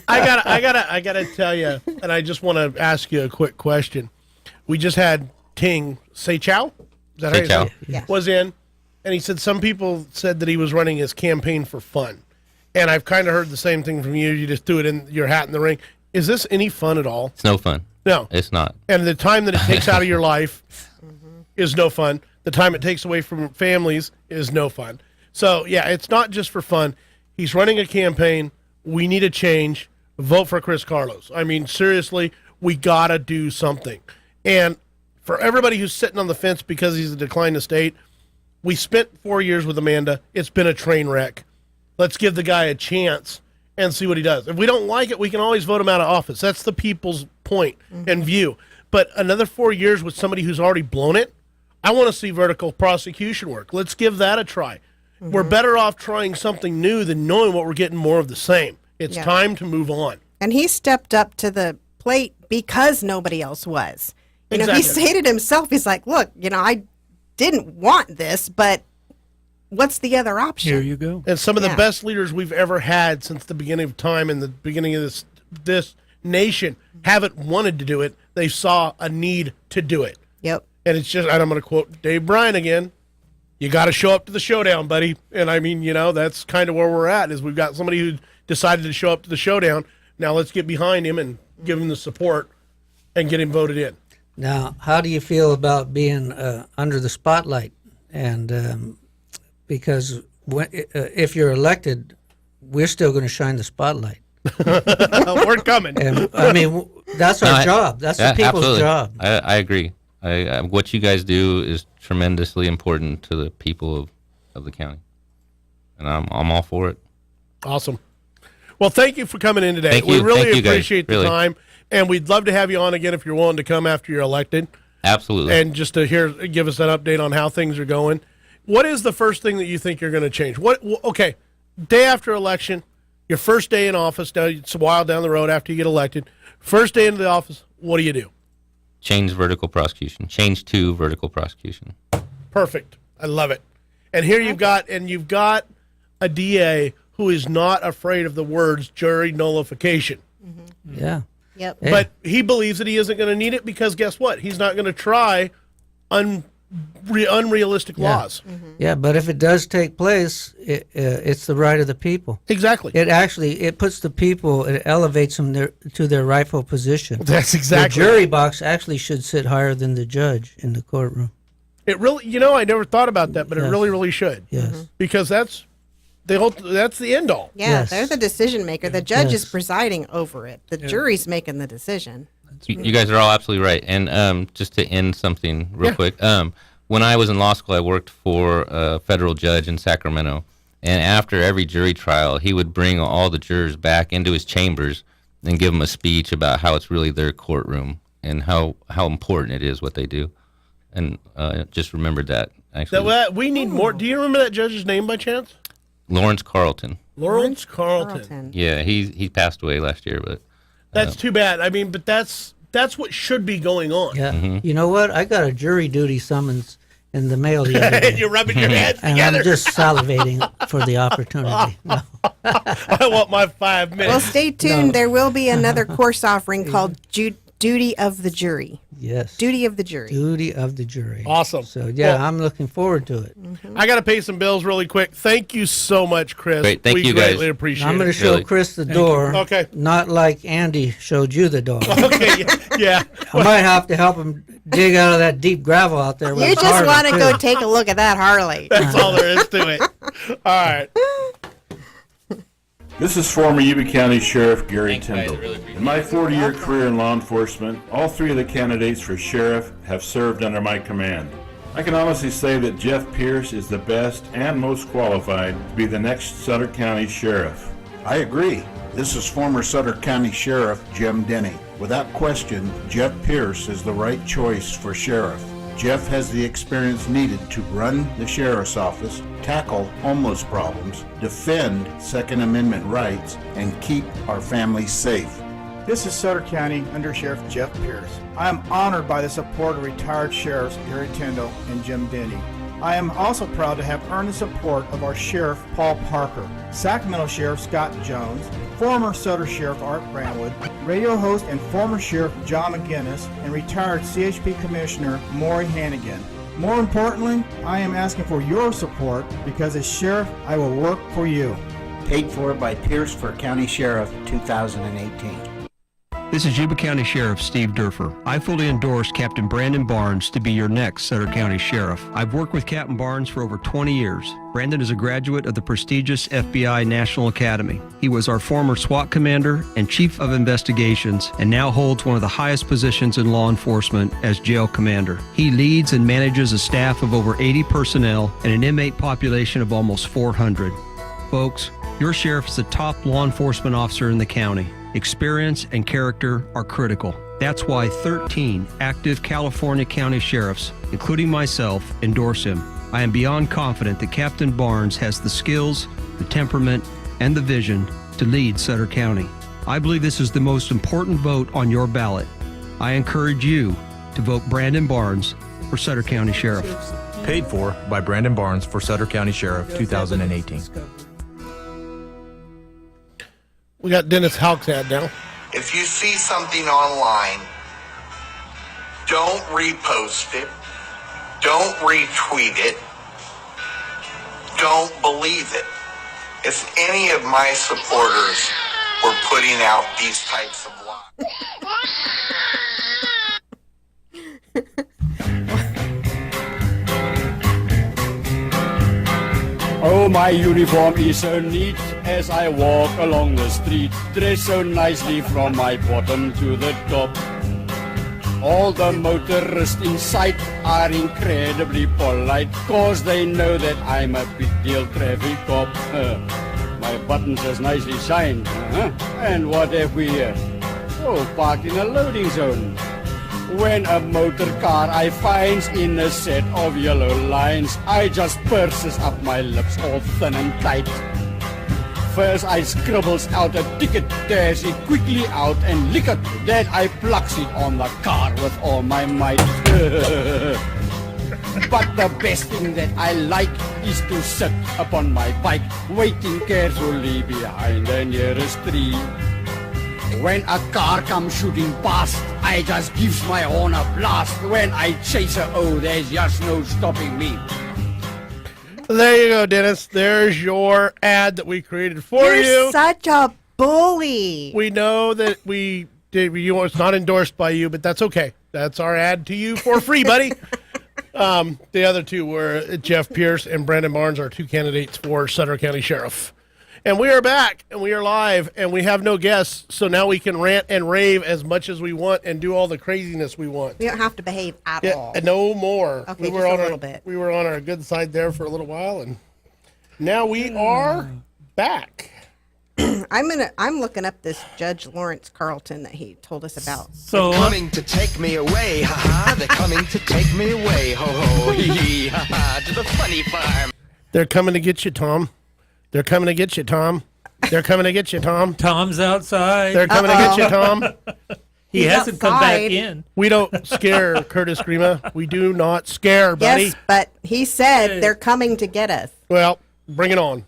I gotta tell you, and I just want to ask you a quick question. We just had Teng Saechao, is that Saechao. right? Yeah. Was in, and he said some people said that he was running his campaign for fun, and I've kind of heard the same thing from you. You just threw it in your hat in the ring. Is this any fun at all? It's no fun. No, it's not. And the time that it takes out of your life is no fun. The time it takes away from families is no fun. So, yeah, it's not just for fun. He's running a campaign. We need a change. Vote for Chris Carlos. I mean, seriously, we got to do something. And for everybody who's sitting on the fence because he's a declined estate, we spent 4 years with Amanda. It's been a train wreck. Let's give the guy a chance and see what he does. If we don't like it, we can always vote him out of office. That's the people's point and view. But another 4 years with somebody who's already blown it, I want to see vertical prosecution work. Let's give that a try. We're better off trying something new than knowing what we're getting more of the same. It's Yeah. time to move on. And he stepped up to the plate because nobody else was. You know, he Exactly. stated himself, he's like, look, I didn't want this, but what's the other option? Here you go. And some of the Yeah. best leaders we've ever had since the beginning of time and the beginning of this nation haven't wanted to do it. They saw a need to do it. Yep. And it's just, and I'm going to quote Dave Bryan again, you got to show up to the showdown, buddy. And I mean, that's kind of where we're at, is we've got somebody who decided to show up to the showdown. Now let's get behind him and give him the support and get him voted in. Now, how do you feel about being under the spotlight? And because if you're elected, we're still going to shine the spotlight. We're coming. And, I mean, that's our job. That's the people's absolutely. job. I agree. What you guys do is tremendously important to the people of the county, and I'm all for it. Awesome. Well, thank you for coming in today. Thank We you. really Thank you, guys. appreciate the Really. time, and we'd love to have you on again if you're willing to come after you're elected. Absolutely. And just to give us an update on how things are going. What is the first thing that you think you're going to change? Okay, day after election, your first day in office. Now it's a while down the road after you get elected. First day into the office, what do you do? Change vertical prosecution. Change to vertical prosecution. Perfect. I love it. And here you've got a DA who is not afraid of the words jury nullification. Yeah. Yep. Hey. But he believes that he isn't going to need it because guess what? He's not going to try unrealistic laws. Yeah, but if it does take place, it's the right of the people. Exactly. It puts the people, it elevates them to their rightful position. That's exactly. The jury box actually should sit higher than the judge in the courtroom. It really, I never thought about that, but it Yes. really, really should. Yes. Because that's the end all. Yeah, Yes. they're the decision maker. The judge is Yes. presiding over it. The jury's making the decision. You guys are all absolutely right. And just to end something real quick, when I was in law school, I worked for a federal judge in Sacramento. And after every jury trial, he would bring all the jurors back into his chambers and give them a speech about how it's really their courtroom and how important it is what they do. And just remembered that, actually. We need more. Do you remember that judge's name by chance? Lawrence Carlton. Lawrence Carlton. Yeah, he passed away last year, but That's too bad. I mean, but that's what should be going on. Yeah. You know what? I got a jury duty summons in the mail the other day. You're rubbing your hands And together. I'm just salivating for the opportunity. No. I want my 5 minutes. Well, stay tuned. No. There will be another course offering called Duty of the Jury. Yes. Duty of the Jury. Duty of the jury. Awesome. So, yeah, Well, I'm looking forward to it. I got to pay some bills really quick. Thank you so much, Chris. Great. Thank we you, guys. greatly appreciate I'm going it. to show Really. Chris the door. Okay. Not like Andy showed you the door. Okay, yeah. I might have to help him dig out of that deep gravel out there. with You his just Harley, want to too. go take a look at that Harley. That's all there is to it. All right. This is former Yuba County Sheriff Gary Thanks, guys. I Tyndall. really appreciate In my 40-year career in law enforcement, all 3 of the candidates for sheriff have served under my command. I can honestly say that Jeff Pierce is the best and most qualified to be the next Sutter County Sheriff. I agree. This is former Sutter County Sheriff Jim Denny. Without question, Jeff Pierce is the right choice for sheriff. Jeff has the experience needed to run the sheriff's office, tackle homeless problems, defend Second Amendment rights, and keep our families safe. This is Sutter County Under Sheriff Jeff Pierce. I am honored by the support of retired sheriffs Gary Tyndall and Jim Denny. I am also proud to have earned the support of our Sheriff Paul Parker, Sacramento Sheriff Scott Jones, former Sutter Sheriff Art Brandwood, radio host and former Sheriff John McGinnis, and retired CHP Commissioner Maury Hannigan. More importantly, I am asking for your support because as sheriff, I will work for you. Paid for by Pierce for County Sheriff 2018. This is Yuba County Sheriff Steve Durfer. I fully endorse Captain Brandon Barnes to be your next Sutter County Sheriff. I've worked with Captain Barnes for over 20 years. Brandon is a graduate of the prestigious FBI National Academy. He was our former SWAT commander and chief of investigations and now holds one of the highest positions in law enforcement as jail commander. He leads and manages a staff of over 80 personnel and an inmate population of almost 400. Folks, your sheriff is the top law enforcement officer in the county. Experience and character are critical. That's why 13 active California county sheriffs, including myself, endorse him. I am beyond confident that Captain Barnes has the skills, the temperament, and the vision to lead Sutter County. I believe this is the most important vote on your ballot. I encourage you to vote Brandon Barnes for Sutter County Sheriff. Paid for by Brandon Barnes for Sutter County Sheriff 2018. We got Dennis Houck's ad now. If you see something online, don't repost it. Don't retweet it. Don't believe it. If any of my supporters were putting out these types of lies. Oh, my uniform is so neat as I walk along the street, dressed so nicely from my bottom to the top. All the motorists in sight are incredibly polite, cause they know that I'm a big deal traffic cop. My buttons as nicely shined, and what have we here? Oh, parked in a loading zone. When a motor car I finds in a set of yellow lines, I just purses up my lips all thin and tight. First I scribbles out a ticket, tears it quickly out and lick it. Then I plucks it on the car with all my might. But the best thing that I like is to sit upon my bike, waiting carefully behind the nearest tree. When a car comes shooting past, I just gives my horn a blast. When I chase her, oh, there's just no stopping me. There you go, Dennis. There's your ad that we created for you. You're such a bully. We know that it's not endorsed by you, but that's okay. That's our ad to you for free, buddy. The other two were Jeff Pierce and Brandon Barnes, our two candidates for Sutter County Sheriff. And we are back, and we are live, and we have no guests, so now we can rant and rave as much as we want and do all the craziness we want. We don't have to behave at all. No more. Okay, just a little bit. We were on our good side there for a little while, and now we are back. I'm looking up this Judge Lawrence Carlton that he told us about. So they're coming to take me away, ha ha. They're coming to take me away, ho ho, hee hee, ha ha, to the funny farm. They're coming to get you, Tom. They're coming to get you, Tom. They're coming to get you, Tom. Tom's outside. They're coming to get you, Tom. He hasn't come back in. We don't scare, Curtis Grima. We do not scare, buddy. Yes, but he said they're coming to get us. Well, bring it on.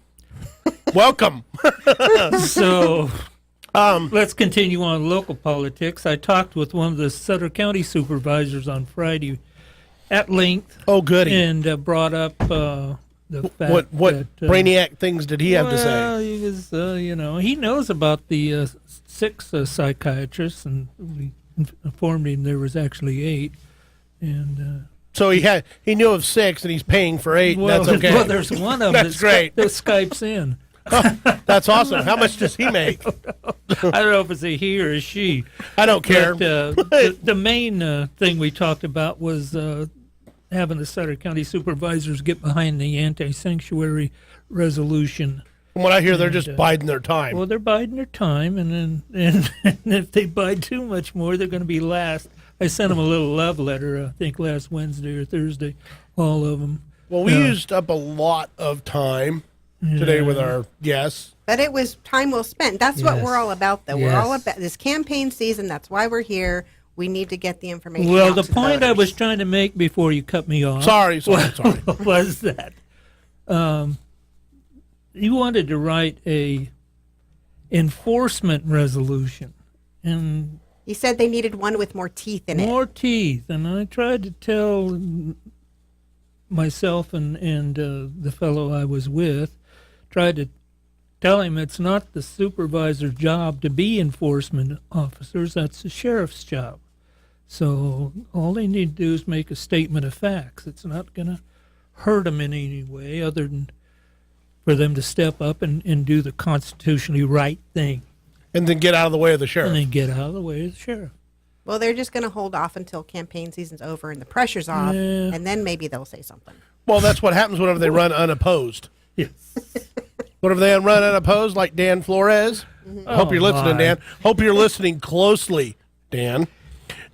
Welcome. So, let's continue on local politics. I talked with one of the Sutter County supervisors on Friday at length. Oh, goody. And brought up the fact what that, brainiac things did he have to say? Well, he was, he knows about the 6 psychiatrists, and we informed him there was actually 8. And so he knew of 6, and he's paying for 8. Well, that's okay. Well, there's one of them that's great. that Skypes in. Oh, that's awesome. How much does he make? I don't know if it's a he or a she. I don't care. But, the main thing we talked about was having the Sutter County supervisors get behind the anti-sanctuary resolution. From what I hear, they're just biding their time. Well, they're biding their time, and if they bide too much more, they're going to be last. I sent them a little love letter, I think last Wednesday or Thursday, all of them. Well, we used up a lot of time today with our guests. But it was time well spent. That's what we're all about, though. Yes. We're all about this campaign season. That's why we're here. We need to get the information Well, out the to point I voters. was trying to make before you cut me off sorry. was that you wanted to write a enforcement resolution. And he said they needed one with more teeth in it. More teeth. And I tried to tell myself and the fellow I was with, tried to tell him it's not the supervisor's job to be enforcement officers. That's the sheriff's job. So all they need to do is make a statement of facts. It's not going to hurt them in any way other than for them to step up and do the constitutionally right thing. And then get out of the way of the sheriff. And then get out of the way of the sheriff. Well, they're just going to hold off until campaign season's over and the pressure's off, and then maybe they'll say something. Well, that's what happens whenever they run unopposed. Yes. Whenever they run unopposed, like Dan Flores. I hope you're listening, Dan. Hope you're listening closely, Dan.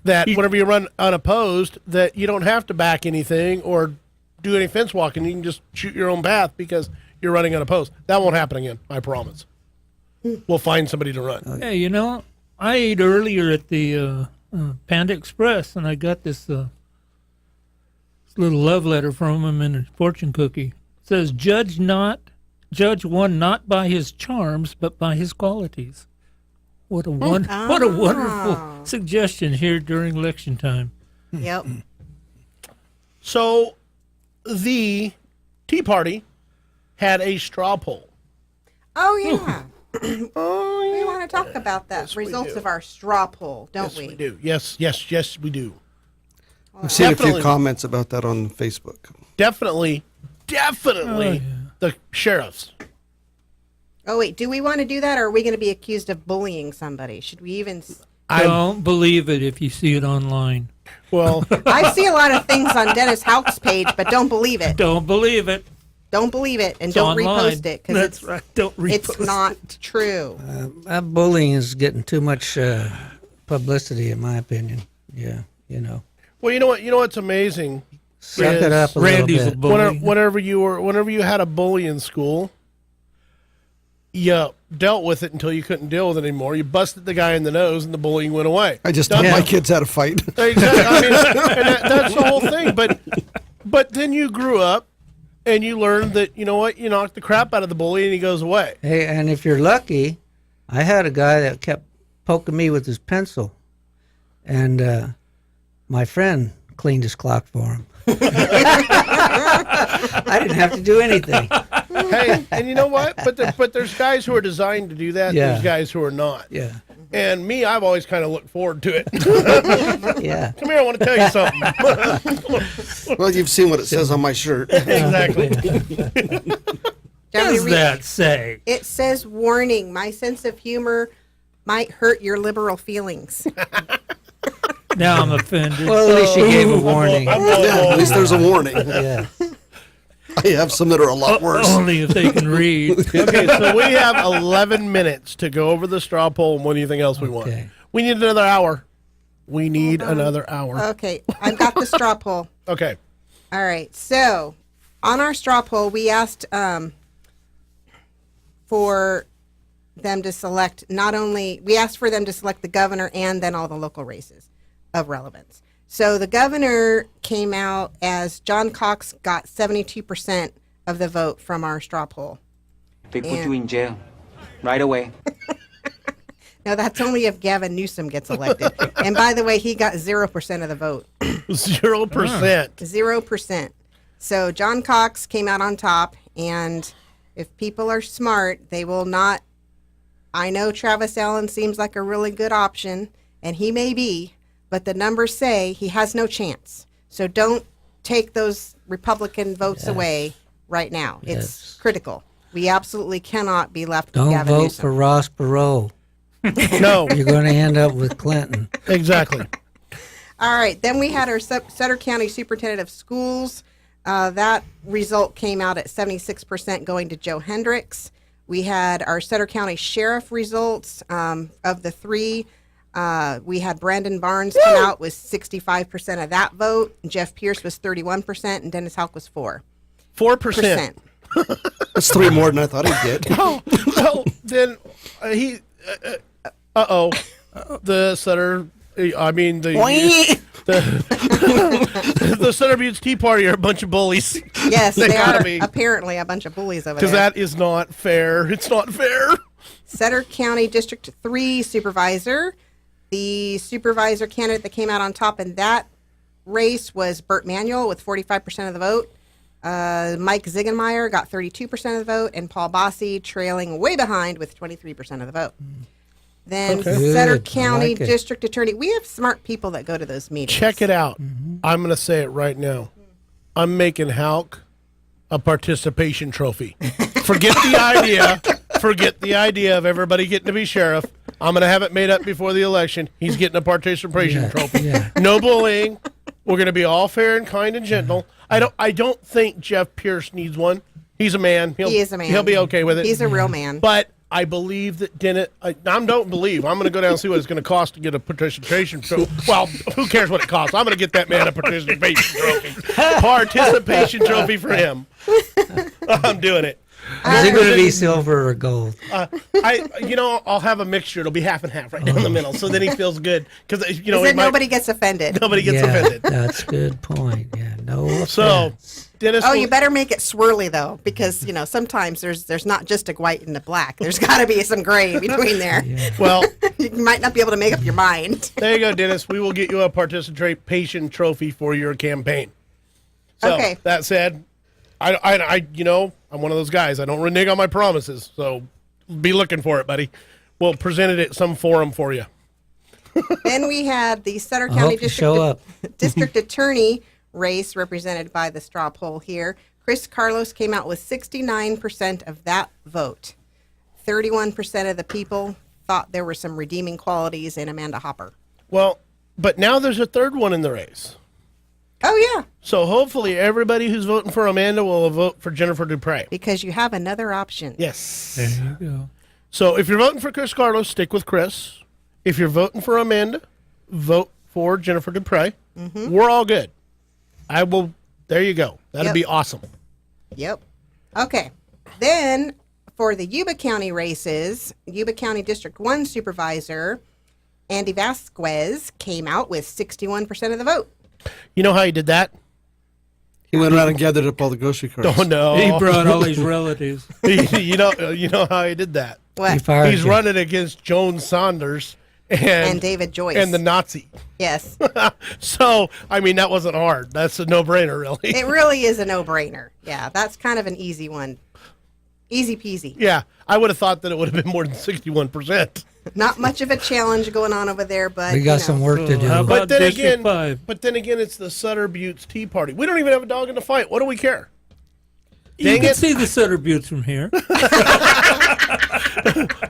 That whenever you run unopposed, that you don't have to back anything or do any fence walking. You can just shoot your own path because you're running unopposed. That won't happen again, I promise. we'll find somebody to run. Hey, you know, I ate earlier at the Panda Express, and I got this little love letter from him in a fortune cookie. It says, judge one not by his charms, but by his qualities. What a wonderful suggestion here during election time. Yep. So the Tea Party had a straw poll. Oh, yeah. We want to talk about that. Yes, Results of our straw poll, don't Yes, we? we do. Yes, we do. I've seen a few Definitely. comments about that on Facebook. Definitely the sheriffs. Oh, wait. Do we want to do that, or are we going to be accused of bullying somebody? Should we even... Don't believe it if you see it online. Well, I see a lot of things on Dennis Houck's page, but don't believe it. Don't believe it. Don't believe it, and It's don't online. repost it, because That's it's, right. Don't repost it's not true. That bullying is getting too much publicity, in my opinion. Yeah, you know. Well, you know what? You know what's amazing? Suck it up a Randy's little a bit. bully. Whenever you had a bully in school, you dealt with it until you couldn't deal with it anymore. You busted the guy in the nose, and the bullying went away. I just taught my kids how to fight. Exactly. I mean, and that's the whole thing. But then you grew up, and you learned that, you know what, you knock the crap out of the bully, and he goes away. Hey, and if you're lucky, I had a guy that kept poking me with his pencil, and my friend cleaned his clock for him. I didn't have to do anything. Hey, and you know what? But there's guys who are designed to do that. Yeah. There's guys who are not. Yeah. And me, I've always kind of looked forward to it. Yeah. Come here, I want to tell you something. Well, you've seen what it says on my shirt. Exactly. What does that say? It says, warning, my sense of humor might hurt your liberal feelings. Now I'm offended. Well, at least you gave a warning. Yeah, at least there's a warning. Yeah. I have some that are a lot worse. Only if they can read. Okay, so we have 11 minutes to go over the straw poll and anything else we want. Okay. We need another hour. We need another hour. Okay, I've got the straw poll. Okay. All right, so on our straw poll, we asked for them to select we asked for them to select the governor and then all the local races of relevance. So the governor came out as John Cox got 72% of the vote from our straw poll. They put you in jail right away. Now, that's only if Gavin Newsom gets elected. And by the way, he got 0% of the vote. 0%. 0%. So John Cox came out on top, and if people are smart, they will not. I know Travis Allen seems like a really good option, and he may be, but the numbers say he has no chance. So don't take those Republican votes away right now. It's critical. We absolutely cannot be left with Don't Gavin vote Newsom. for Ross Perot. No. You're going to end up with Clinton. Exactly. All right. Then we had our Sutter County Superintendent of Schools. That result came out at 76% going to Joe Hendricks. We had our Sutter County Sheriff results. Of the three, we had Brandon Barnes come out with 65% of that vote. Jeff Pierce was 31%, and Dennis Houck was 4%. 4%. That's 3 more than I thought he'd get. Oh, well, then he. The Sutter. I mean the Sutter Buttes Tea Party are a bunch of bullies. Yes, they gotta are be. apparently a bunch of bullies over there. Because that is not fair. It's not fair. Sutter County District 3 Supervisor. The supervisor candidate that came out on top in that race was Burt Manuel with 45% of the vote. Mike Ziegenmeyer got 32% of the vote, and Paul Bossi trailing way behind with 23% of the vote. Then Sutter Good. I County like it. District Attorney. We have smart people that go to those meetings. Check it out. I'm going to say it right now. I'm making Houck a participation trophy. Forget the idea. Forget the idea of everybody getting to be sheriff. I'm going to have it made up before the election. He's getting a participation trophy. Yeah. No bullying. We're going to be all fair and kind and gentle. I don't think Jeff Pierce needs one. He's a man. He is a man. He'll be okay with it. He's a real man. But I believe that I don't believe. I'm going to go down and see what it's going to cost to get a participation trophy. Well, who cares what it costs? I'm going to get that man a participation trophy. Participation trophy for him. I'm doing it. Is it going to be silver or gold? I'll have a mixture. It'll be half and half right down the middle. So then he feels good because nobody gets offended. Nobody gets offended. That's a good point. Yeah, no offense. So, Dennis. You better make it swirly though, because sometimes there's not just a white and a black. There's got to be some gray between there. Yeah. Well, you might not be able to make up your mind. There you go, Dennis. We will get you a participation trophy for your campaign. So, okay. That said, I'm one of those guys. I don't renege on my promises. So, be looking for it, buddy. We'll present it at some forum for you. Then we had the Sutter County District Attorney race represented by the straw poll here. Chris Carlos came out with 69% of that vote. 31% of the people thought there were some redeeming qualities in Amanda Hopper. Well, but now there's a third one in the race. Oh, yeah. So hopefully everybody who's voting for Amanda will vote for Jennifer Dupre. Because you have another option. Yes. There you go. So if you're voting for Chris Carlos, stick with Chris. If you're voting for Amanda, vote for Jennifer Dupre. Mm-hmm. We're all good. There you go. That'd be awesome. Yep. Okay. Then for the Yuba County races, Yuba County District 1 Supervisor Andy Vasquez came out with 61% of the vote. You know how he did that? He went around and gathered up all the grocery carts. Oh, no. He brought all his relatives. you know how he did that? What? He's running against Joan Saunders and David Joyce. And the Nazi. Yes. So, that wasn't hard. That's a no-brainer, really. It really is a no-brainer. Yeah, that's kind of an easy one. Easy peasy. Yeah, I would have thought that it would have been more than 61%. Not much of a challenge going on over there, but we got some work to do. How about District 5? But then again, it's the Sutter Buttes Tea Party. We don't even have a dog in the fight. What do we care? You can see the Sutter Buttes from here.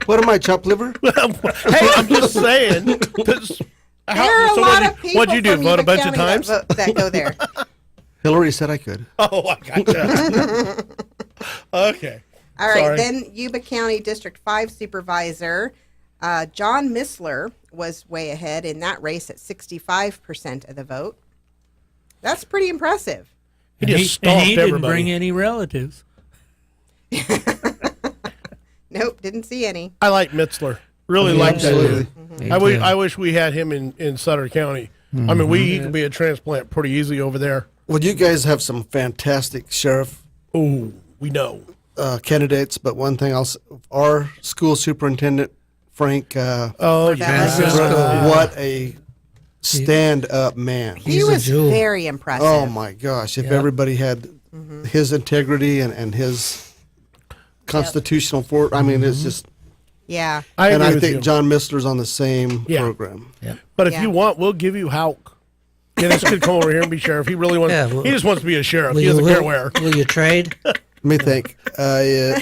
What am I, chopped liver? Hey, I'm just saying. There are a lot of people what'd you do, from vote a Yuba bunch County of times? that go there. Hillary said I could. Oh, I gotcha. Okay. All right, Sorry. then Yuba County District 5 Supervisor John Missler was way ahead in that race at 65% of the vote. That's pretty impressive. He just And stomped he didn't everybody. bring any relatives. Nope, didn't see any. I like Mitzler. Really like that Absolutely. dude. I wish we had him in Sutter County. He could be a transplant pretty easy over there. Well, you guys have some fantastic sheriff Oh, we know. candidates, but one thing else, our school superintendent, Frank, Oh, yeah. what a stand-up man. He He's a was jewel. very impressive. Oh, my gosh. If everybody had his integrity and his constitutional it's just... Yeah. I and agree I with think you. John Missler's on the same Yeah. program. But if Yeah. you want, we'll give you Hauk. Dennis could come over here and be sheriff. He really wants. Yeah, well- he just wants to be a sheriff. Will He you- doesn't care will- where. Will you trade? Let me think. Yeah.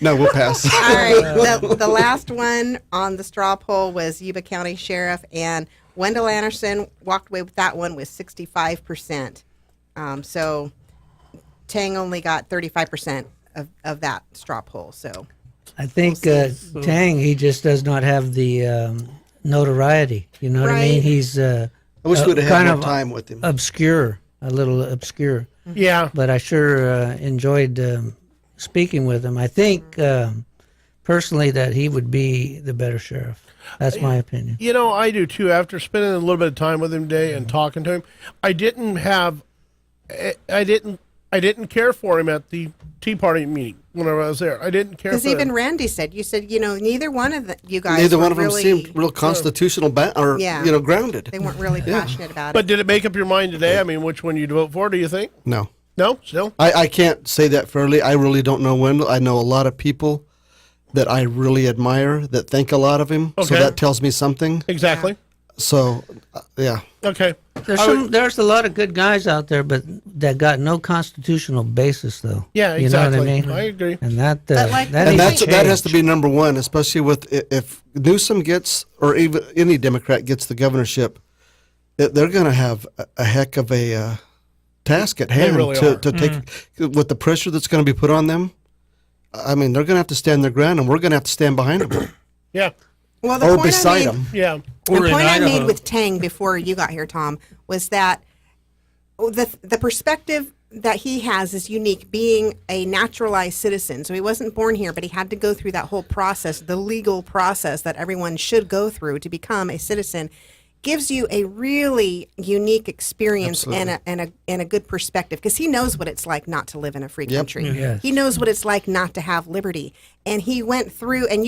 No, we'll pass. All right. The last one on the straw poll was Yuba County Sheriff, and Wendell Anderson walked away with that one with 65%. So Teng only got 35% of that straw poll. So I think Tang, he just does not have the notoriety. You know what I mean? Right. He's I wish we'd have kind had of more time with him. obscure, a little obscure. Yeah. But I sure enjoyed speaking with him. I think personally that he would be the better sheriff. That's my opinion. You know, I do too. After spending a little bit of time with him today and talking to him, I didn't care for him at the Tea Party meeting when I was there. I didn't care for because even him. Randy said, you said, neither one of you guys Neither were one of them really, seemed real constitutional grounded. They weren't really passionate about But it. did it make up your mind today? I mean, which one you'd vote for, do you think? No. No? Still? I can't say that fairly. I really don't know Wendell. I know a lot of people that I really admire that think a lot of him. So Okay. that tells me something. Exactly. So, yeah. Okay. There's a lot of good guys out there, but that got no constitutional basis, though. Yeah, You know exactly. what I mean? I agree. And that But like- that And needs to that has to change. be number one, especially with if Newsom gets, or even any Democrat gets the governorship, they're going to have a heck of a task at hand really to are. take with the pressure that's going to be put on them. I mean, they're going to have to stand their ground, and we're going to have to stand behind them Yeah. Well, the or point beside I made, them. Yeah. The Or in point I made Idaho. with Tang before you got here, Tom, was that the perspective that he has is unique, being a naturalized citizen. So he wasn't born here, but he had to go through that whole process, the legal process that everyone should go through to become a citizen. Gives you a really unique experience and a good perspective, because he knows what it's like not to live in a free country. Yes. He knows what it's like not to have liberty. And he went through, and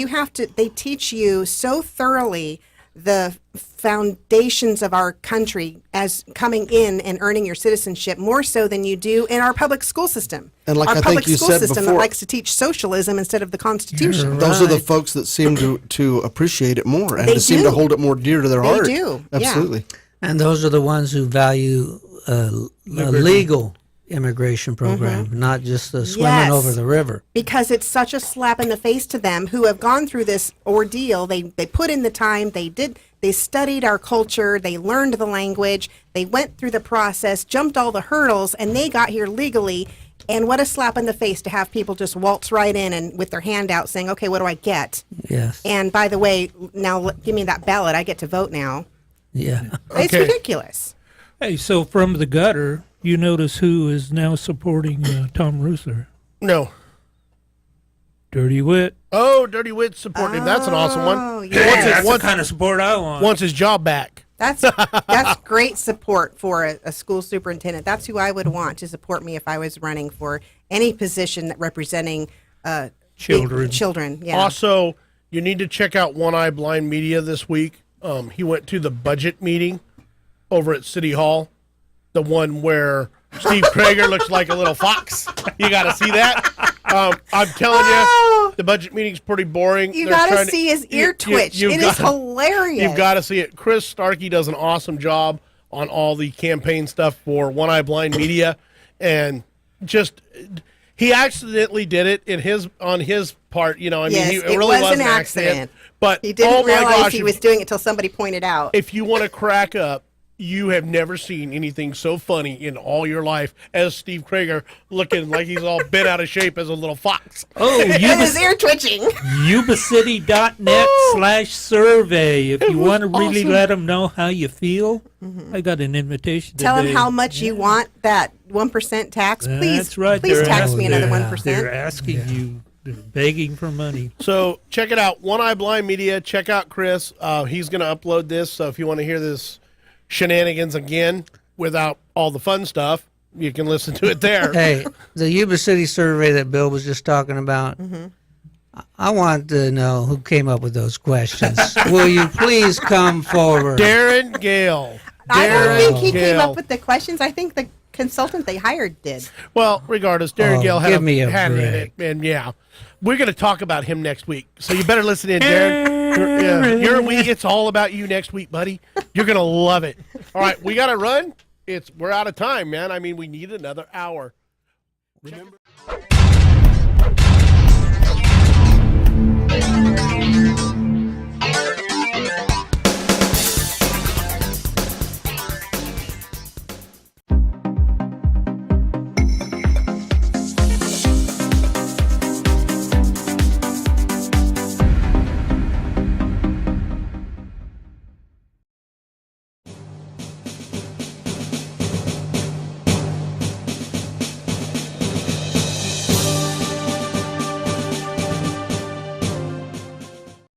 they teach you so thoroughly the foundations of our country as coming in and earning your citizenship, more so than you do in our public school system. And like our I public think you school said system that before, likes to teach socialism instead of the Constitution. those are the folks that seem to appreciate it more and They seem to do. hold it more dear to their They heart. do, yeah. Absolutely. And those are the ones who value a legal immigration program, not just the swimming Yes. over the river. Because it's such a slap in the face to them who have gone through this ordeal. They put in the time, they studied our culture, they learned the language, they went through the process, jumped all the hurdles, and they got here legally. And what a slap in the face to have people just waltz right in and with their hand out saying, okay, what do I get? Yes. And by the way, now give me that ballot, I get to vote now. Yeah. It's ridiculous. Hey, so from the gutter, you notice who is now supporting Tom Ruther? No. Dirty Wit. Oh, Dirty Wit's supporting him. That's an awesome one. yes. That's the kind of support I want. Wants his job back. That's great support for a school superintendent. That's who I would want to support me if I was running for any position that representing Children. Children, yeah. Also, you need to check out One Eye Blind Media this week. He went to the budget meeting over at City Hall, the one where Steve Krager looks like a little fox. You got to see that. I'm telling you, the budget meeting's pretty boring. You They're got to trying see his ear twitch. It is hilarious. You've got to see it. Chris Starkey does an awesome job on all the campaign stuff for One Eye Blind Media, and just he accidentally did it on his part. You know, I mean, it really was an accident. But he didn't oh my realize gosh, he was doing it until somebody pointed out. if you want to crack up, you have never seen anything so funny in all your life as Steve Krager looking like he's all bent out of shape as a little fox. Oh, And his ear twitching. Yubacity.net/survey. If you want to really awesome. let them know how you feel, I got an invitation Tell today. him how much you want that 1% tax. Please, That's right. please They're tax me another asking- 1%. They're asking you. They're begging for money. So check it out, One Eye Blind Media. Check out Chris. He's going to upload this. So if you want to hear this shenanigans again without all the fun stuff, you can listen to it there. Hey, the Yuba City survey that Bill was just talking about, I want to know who came up with those questions. Will you please come forward? Darren Gale. I don't think he came Gale. up with the questions. I think the consultant they hired did. Well, regardless, Darren Oh, Gale had give me a had it in it, and yeah, we're going to talk about him next week. So you better listen in, Darren. Your week, it's all about you next week, buddy. You're going to love it. All right, we got to run. We're out of time, man. I mean, we need another hour. Remember.